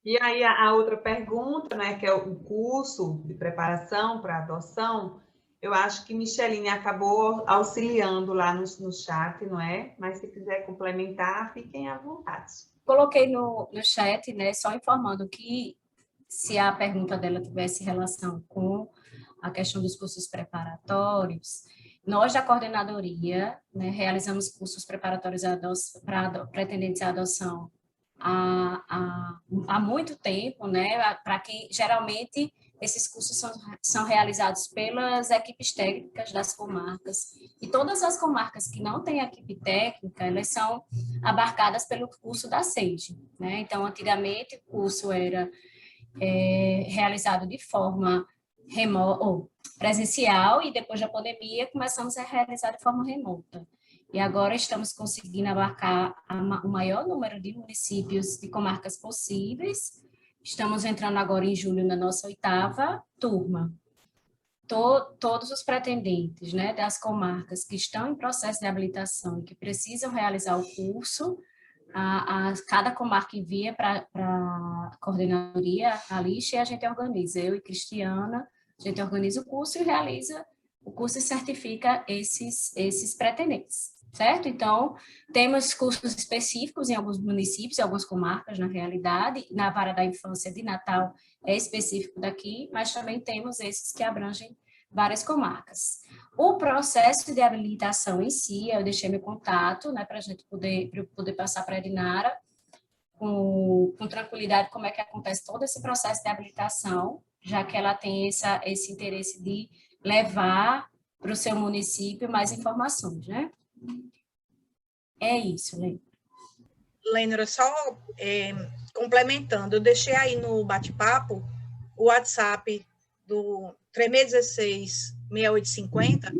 E aí a outra pergunta, né, que é o curso de preparação para adoção, eu acho que Micheline acabou auxiliando lá no chat, não é? Mas se quiser complementar, fiquem à vontade. Coloquei no chat, né, só informando que se a pergunta dela tivesse relação com a questão dos cursos preparatórios, nós da coordenadoria, né, realizamos cursos preparatórios para pretendentes à adoção há muito tempo, né, para que geralmente esses cursos são realizados pelas equipes técnicas das comarcas, e todas as comarcas que não têm equipe técnica, elas são abarcadas pelo curso da SEIDE, né? Então, antigamente, o curso era realizado de forma presencial, e depois da pandemia começamos a realizar de forma remota. E agora estamos conseguindo abarcar o maior número de municípios de comarcas possíveis. Estamos entrando agora em julho na nossa 8ª turma. Todos os pretendentes, né, das comarcas que estão em processo de habilitação e que precisam realizar o curso, cada comarca envia para a coordenadoria a lista, e a gente organiza. Eu e Cristiana, a gente organiza o curso e realiza o curso e certifica esses pretendentes. Certo? Então, temos cursos específicos em alguns municípios, em algumas comarcas, na realidade. Na Vara da Infância de Natal é específico daqui, mas também temos esses que abrangem várias comarcas. O processo de habilitação em si, eu deixei meu contato, né, para a gente poder passar para a Edinara com tranquilidade como é que acontece todo esse processo de habilitação, já que ela tem esse interesse de levar para o seu município mais informações, né? É isso, Lênora, só complementando, eu deixei aí no bate-papo o WhatsApp do 3616-6850,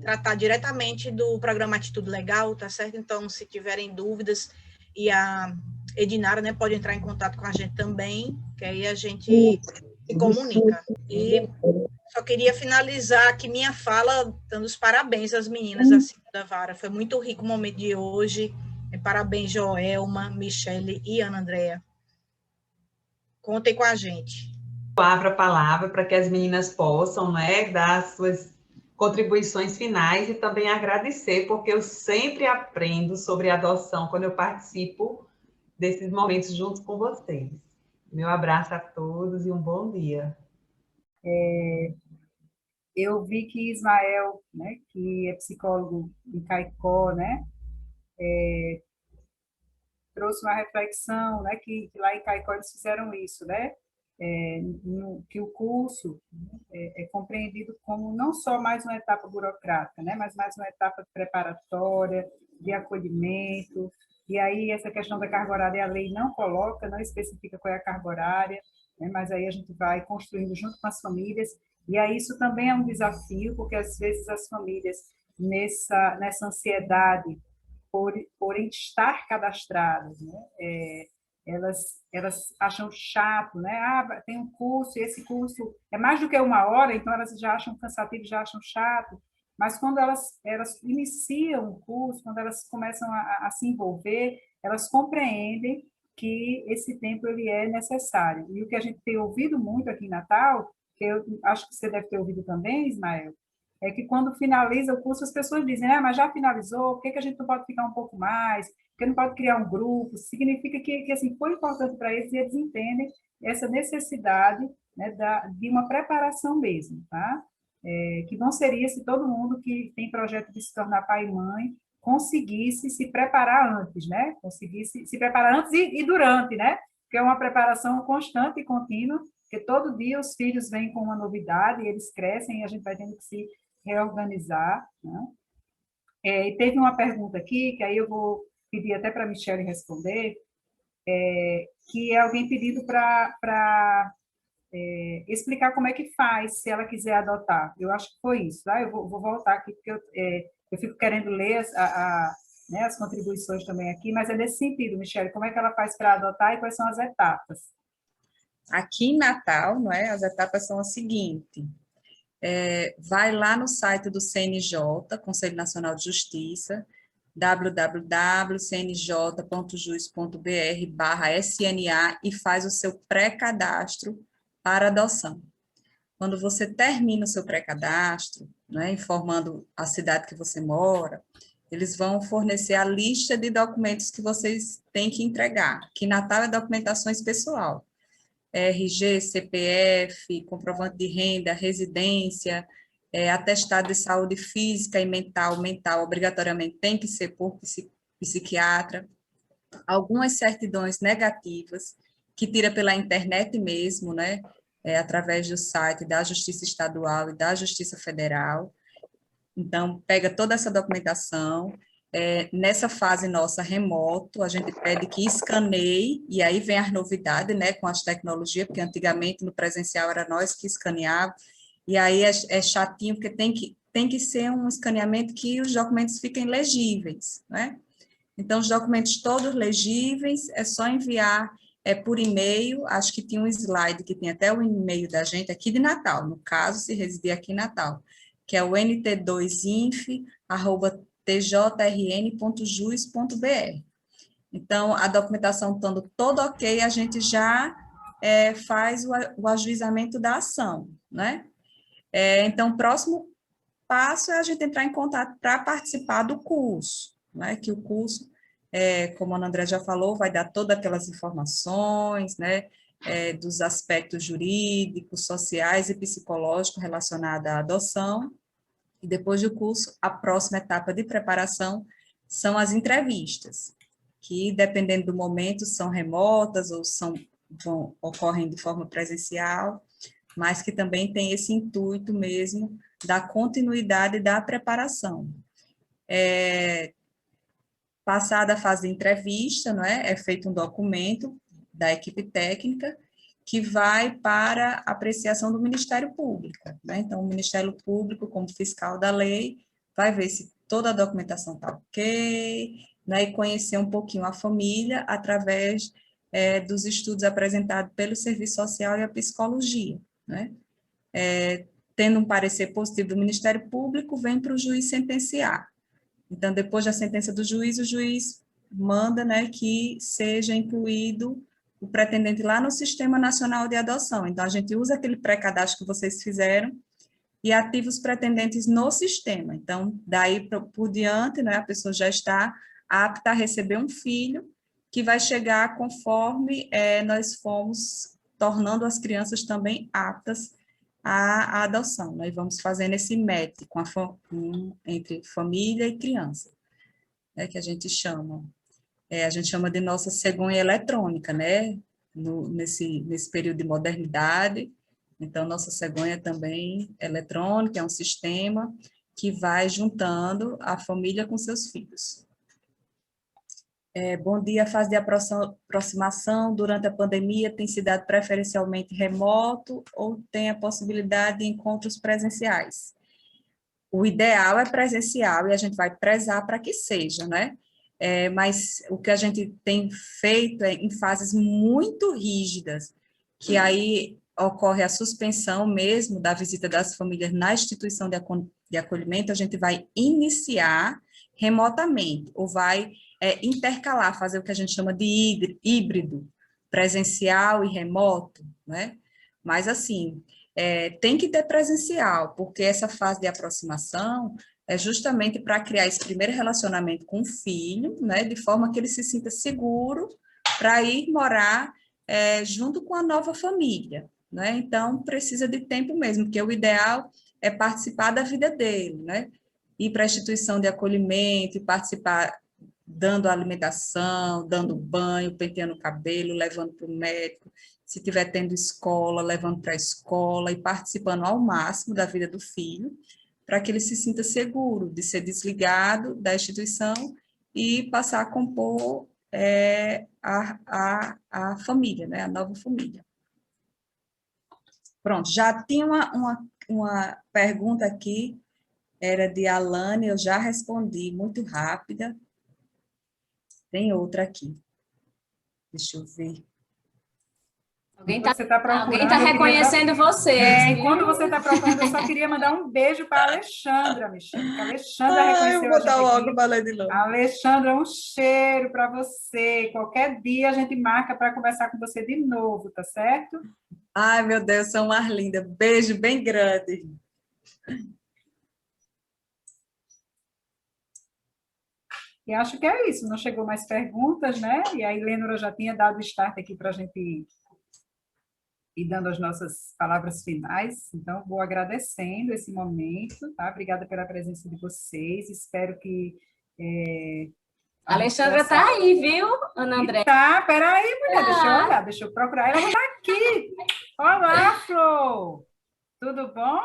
tratar diretamente do programa Atitude Legal, tá certo? Então, se tiverem dúvidas, e a Edinara, né, pode entrar em contato com a gente também, que aí a gente se comunica. E só queria finalizar aqui minha fala dando os parabéns às meninas da segunda vara. Foi muito rico o momento de hoje. Parabéns, Joelma, Michele e Ana Andréa. Contem com a gente. Abra a palavra para que as meninas possam, né, dar suas contribuições finais e também agradecer, porque eu sempre aprendo sobre adoção quando eu participo desses momentos junto com vocês. Meu abraço a todos e um bom dia. Eu vi que Ismael, né, que é psicólogo em Caicó, né, trouxe uma reflexão, né, que lá em Caicó eles fizeram isso, né, que o curso é compreendido como não só mais uma etapa burocrática, né, mas mais uma etapa preparatória, de acolhimento. E aí essa questão da carga horária a lei não coloca, não especifica qual é a carga horária, né, mas aí a gente vai construindo junto com as famílias. E aí isso também é um desafio, porque às vezes as famílias, nessa ansiedade por estar cadastradas, né, elas acham chato, né? Tem um curso, e esse curso é mais do que 1 hora, então elas já acham cansativo, já acham chato. Mas quando elas iniciam o curso, quando elas começam a se envolver, elas compreendem que esse tempo ele é necessário. E o que a gente tem ouvido muito aqui em Natal, que eu acho que você deve ter ouvido também, Ismael, é que quando finaliza o curso, as pessoas dizem, mas já finalizou, por que a gente não pode ficar um pouco mais? Por que não pode criar um grupo? Significa que assim, foi importante para eles, e eles entendem essa necessidade, né, de uma preparação mesmo, tá? Que não seria se todo mundo que tem projeto de se tornar pai e mãe conseguisse se preparar antes, né? Conseguisse se preparar antes e durante, né? Porque é uma preparação constante e contínua, porque todo dia os filhos vêm com uma novidade, eles crescem e a gente vai tendo que se reorganizar, né? E teve uma pergunta aqui, que aí eu vou pedir até para a Michele responder, que é alguém pedindo para explicar como é que faz se ela quiser adotar. Eu acho que foi isso, tá? Eu vou voltar aqui, porque eu fico querendo ler né, as contribuições também aqui, mas é nesse sentido, Michele, como é que ela faz para adotar e quais são as etapas? Aqui em Natal, não é? As etapas são as seguintes. Vai lá no site do CNJ, Conselho Nacional de Justiça, www.cnj.jus.br/SNA e faz o seu pré-cadastro para adoção. Quando você termina o seu pré-cadastro, né, informando a cidade que você mora, eles vão fornecer a lista de documentos que vocês têm que entregar. Aqui em Natal é documentações pessoal. RG, CPF, comprovante de renda, residência, atestado de saúde física e mental, obrigatoriamente tem que ser por psiquiatra, algumas certidões negativas, que tira pela internet mesmo, né, através do site da Justiça Estadual e da Justiça Federal. Então, pega toda essa documentação. Nessa fase nossa remoto, a gente pede que escaneie, e aí vem as novidades, né, com as tecnologias, porque antigamente no presencial era nós que escaneávamos, e aí é chatinho, porque tem que ser um escaneamento que os documentos fiquem legíveis, né? Então, os documentos todos legíveis, é só enviar por e-mail. Acho que tinha um slide que tem até o e-mail da gente aqui de Natal, no caso, se residir aqui em Natal, que é o nt2inf@tjrn.jus.br. Então, a documentação estando toda ok, a gente já faz o ajuizamento da ação, né? Então, o próximo passo é a gente entrar em contato para participar do curso, né? Que o curso, como a Ana André já falou, vai dar todas aquelas informações, né? Dos aspectos jurídicos, sociais e psicológicos relacionados à adoção. E depois do curso, a próxima etapa de preparação são as entrevistas, que, dependendo do momento, são remotas ou ocorrem de forma presencial, mas que também tem esse intuito mesmo da continuidade da preparação. Passada a fase de entrevista, não é feito um documento da equipe técnica que vai para apreciação do Ministério Público, né? Então, o Ministério Público, como fiscal da lei, vai ver se toda a documentação está ok, né? E conhecer um pouquinho a família através dos estudos apresentados pelo Serviço Social e a Psicologia, né? Tendo um parecer positivo do Ministério Público, vem para o juiz sentenciar. Então, depois da sentença do juiz, o juiz manda, né, que seja incluído o pretendente lá no Sistema Nacional de Adoção. Então, a gente usa aquele pré-cadastro que vocês fizeram e ativa os pretendentes no sistema. Então, daí por diante, né, a pessoa já está apta a receber um filho, que vai chegar conforme nós fomos tornando as crianças também aptas à adoção. Nós vamos fazendo esse match entre família e criança, né, que a gente chama. A gente chama de nossa cegonha eletrônica, né, nesse período de modernidade. Então, nossa cegonha também é eletrônica, é um sistema que vai juntando a família com seus filhos. Bom dia, a fase de aproximação durante a pandemia tem se dado preferencialmente remoto ou tem a possibilidade de encontros presenciais? O ideal é presencial e a gente vai prezar para que seja, né? Mas o que a gente tem feito em fases muito rígidas, que aí ocorre a suspensão mesmo da visita das famílias na instituição de acolhimento, a gente vai iniciar remotamente, ou vai intercalar, fazer o que a gente chama de híbrido, presencial e remoto, né? Mas, assim, tem que ter presencial, porque essa fase de aproximação é justamente para criar esse primeiro relacionamento com o filho, né, de forma que ele se sinta seguro para ir morar junto com a nova família, né? Então, precisa de tempo mesmo, porque o ideal é participar da vida dele, né? Ir para a instituição de acolhimento e participar dando alimentação, dando banho, penteando o cabelo, levando para o médico, se estiver tendo escola, levando para a escola e participando ao máximo da vida do filho, para que ele se sinta seguro de ser desligado da instituição e passar a compor a família, né, a nova família. Pronto, já tinha uma pergunta aqui, era de Alane, eu já respondi, muito rápida. Tem outra aqui. Deixa eu ver. Alguém está procurando, reconhecendo vocês. Enquanto você está procurando, eu só queria mandar um beijo para a Alexandra, Michele. A Alexandra reconheceu eu vou dar logo para ler de novo. Alexandra, um cheiro para você. Qualquer dia a gente marca para conversar com você de novo, tá certo? Ai, meu Deus, são mais lindas. Beijo bem grande. E acho que é isso. Não chegou mais perguntas, né? E a Ilênora já tinha dado start aqui para a gente ir dando as nossas palavras finais. Então, vou agradecendo esse momento, tá? Obrigada pela presença de vocês. Espero que... A Alexandra está aí, viu, Ana André? Tá, peraí, mulher, deixa eu olhar, deixa eu procurar. Ela está aqui. Olá, Flor! Tudo bom?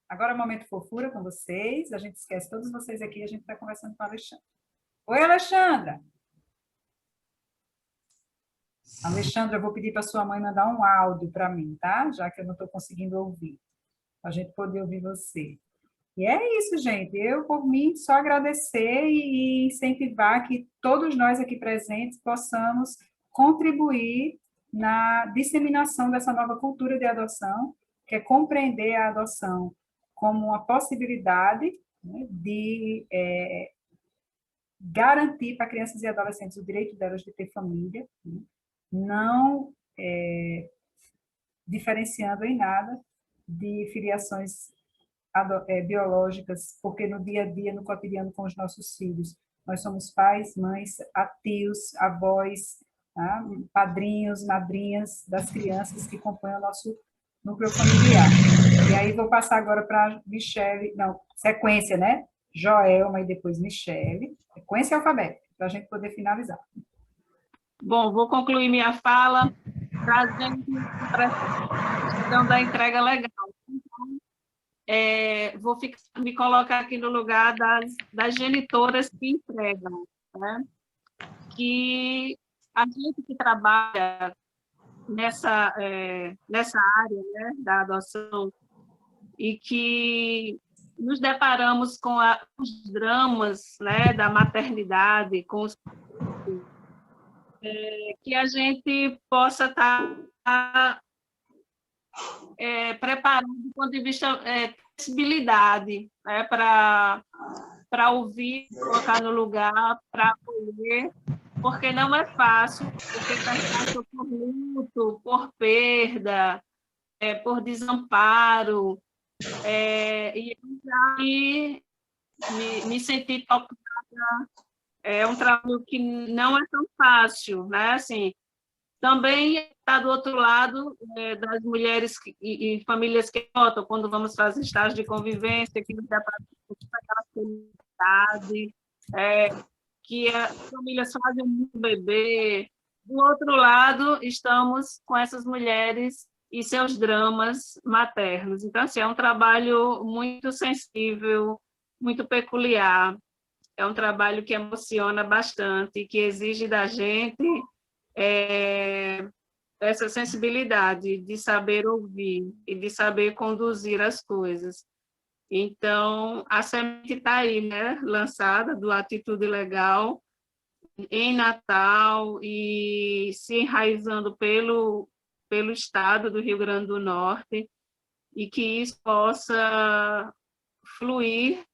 Agora é o momento fofura com vocês. A gente esquece todos vocês aqui e a gente está conversando com a Alexandra. Oi, Alexandra! Alexandra, eu vou pedir para sua mãe mandar um áudio para mim, tá? Já que eu não estou conseguindo ouvir, para a gente poder ouvir você. E é isso, gente. Eu, por mim, só agradecer e incentivar que todos nós aqui presentes possamos contribuir na disseminação dessa nova cultura de adoção, que é compreender a adoção como uma possibilidade, né, de garantir para crianças e adolescentes o direito delas de ter família, né, não diferenciando em nada de filiações biológicas, porque no dia a dia, no cotidiano com os nossos filhos, nós somos pais, mães, tios, avós, tá? Padrinhos, madrinhas das crianças que compõem o nosso núcleo familiar. E aí vou passar agora para Michele, não, sequência, né? Joelma e depois Michele, sequência alfabética, para a gente poder finalizar. Bom, vou concluir minha fala trazendo a questão da entrega legal. Vou me colocar aqui no lugar das genitoras que entregam, né? Que a gente que trabalha nessa área, né, da adoção e que nos deparamos com os dramas, né, da maternidade, com os que a gente possa estar preparado do ponto de vista acessibilidade, né, para ouvir, colocar no lugar, para acolher, porque não é fácil, porque passou por luto, por perda, por desamparo, e eu já me senti tocada. É um trabalho que não é tão fácil, né? Assim, também está do outro lado das mulheres e famílias que notam quando vamos fazer estágio de convivência, que nos deparamos com aquela felicidade, que as famílias fazem um bebê. Do outro lado, estamos com essas mulheres e seus dramas maternos. Então, assim, é um trabalho muito sensível, muito peculiar. É um trabalho que emociona bastante, que exige da gente essa sensibilidade de saber ouvir e de saber conduzir as coisas. Então, a semente está aí, né, lançada do Atitude Legal, em Natal e se enraizando pelo estado do Rio Grande do Norte, e que isso possa fluir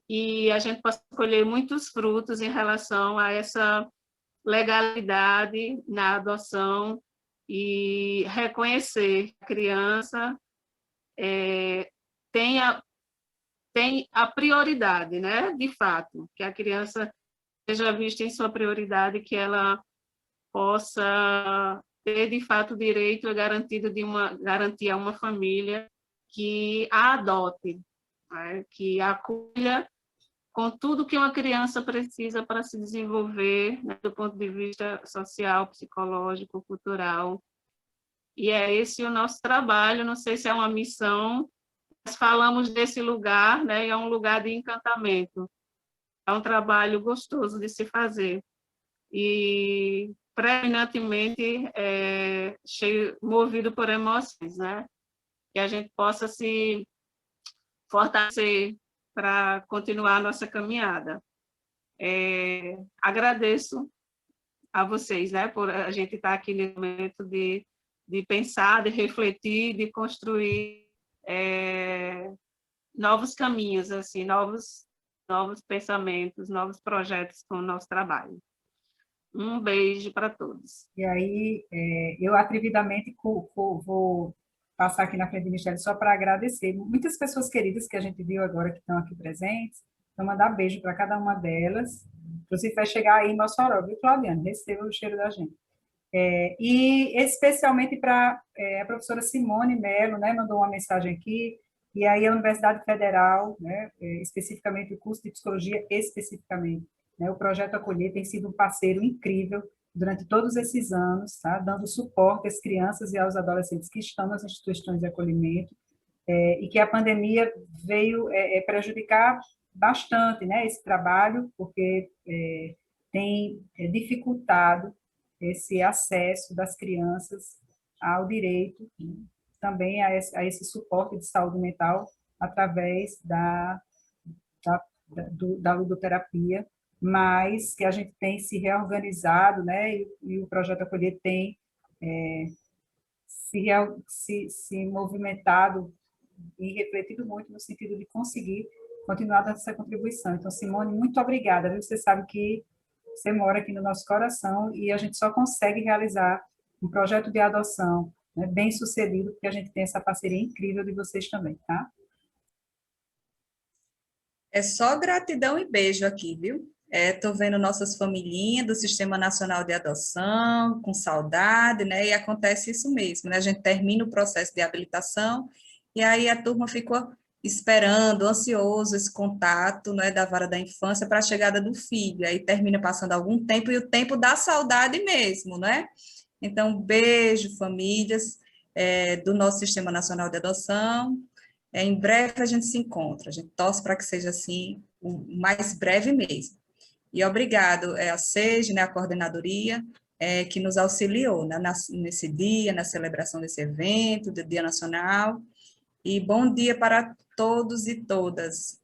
e a gente possa colher muitos frutos em relação a essa legalidade na adoção e reconhecer que a criança tem a prioridade, né? De fato, que a criança seja vista em sua prioridade, que ela possa ter, de fato, o direito garantido de garantia a uma família que a adote, né? Que a acolha com tudo que uma criança precisa para se desenvolver, né, do ponto de vista social, psicológico, cultural. E é esse o nosso trabalho, não sei se é uma missão, mas falamos desse lugar, né, e é um lugar de encantamento. É um trabalho gostoso de se fazer. E predominantemente movido por emoções, né? Que a gente possa se fortalecer para continuar a nossa caminhada. Agradeço a vocês, né, por a gente estar aqui no momento de pensar, de refletir, de construir novos caminhos, assim, novos pensamentos, novos projetos com o nosso trabalho. Um beijo para todos. E aí, eu atrevidamente vou passar aqui na frente do Ministério só para agradecer muitas pessoas queridas que a gente viu agora que estão aqui presentes. Então, mandar beijo para cada uma delas. Inclusive, vai chegar aí em Mossoró, viu, Claudiane? Receba o cheiro da gente. E especialmente para a professora Simone Melo, né, mandou uma mensagem aqui, e aí a Universidade Federal, né, especificamente o curso de Psicologia, especificamente, né, o Projeto Acolher tem sido um parceiro incrível durante todos esses anos, tá, dando suporte às crianças e aos adolescentes que estão nas instituições de acolhimento, e que a pandemia veio prejudicar bastante, né, esse trabalho, porque tem dificultado esse acesso das crianças ao direito, também a esse suporte de saúde mental através da ludoterapia, mas que a gente tem se reorganizado, né, e o Projeto Acolher tem se movimentado e refletido muito no sentido de conseguir continuar dando essa contribuição. Então, Simone, muito obrigada, viu? Você sabe que você mora aqui no nosso coração e a gente só consegue realizar um projeto de adoção, né, bem sucedido, porque a gente tem essa parceria incrível de vocês também, tá? É só gratidão e beijo aqui, viu? Estou vendo nossas familhinhas do Sistema Nacional de Adoção, com saudade, né? E acontece isso mesmo, né? A gente termina o processo de habilitação e aí a turma ficou esperando, ansioso, esse contato, né, da vara da infância para a chegada do filho. Aí termina passando algum tempo e o tempo dá saudade mesmo, né? Então, beijo, famílias do nosso Sistema Nacional de Adoção. Em breve a gente se encontra. A gente torce para que seja assim, o mais breve mesmo. E obrigado a SEJ, né, a coordenadoria, que nos auxiliou, né, nesse dia, na celebração desse evento, do Dia Nacional. E bom dia para todos e todas.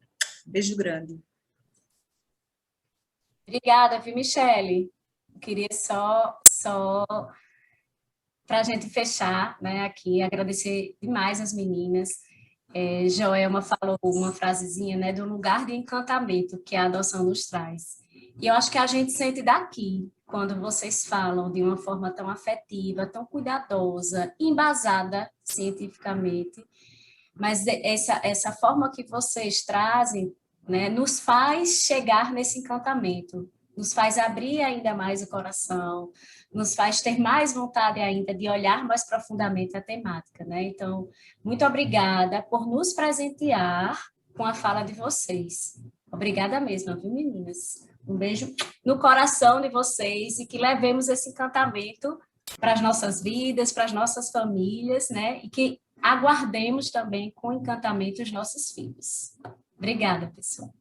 Beijo grande. Obrigada, viu, Michele? Eu queria só para a gente fechar, né, aqui, agradecer demais as meninas. Joelma falou uma frasezinha, né, do lugar de encantamento que a adoção nos traz. E eu acho que a gente sente daqui, quando vocês falam de uma forma tão afetiva, tão cuidadosa, embasada cientificamente, mas essa forma que vocês trazem, né, nos faz chegar nesse encantamento, nos faz abrir ainda mais o coração, nos faz ter mais vontade ainda de olhar mais profundamente a temática, né? Então, muito obrigada por nos presentear com a fala de vocês. Obrigada mesmo, viu, meninas? Um beijo no coração de vocês e que levemos esse encantamento para as nossas vidas, para as nossas famílias, né? E que aguardemos também com encantamento os nossos filhos. Obrigada, pessoal.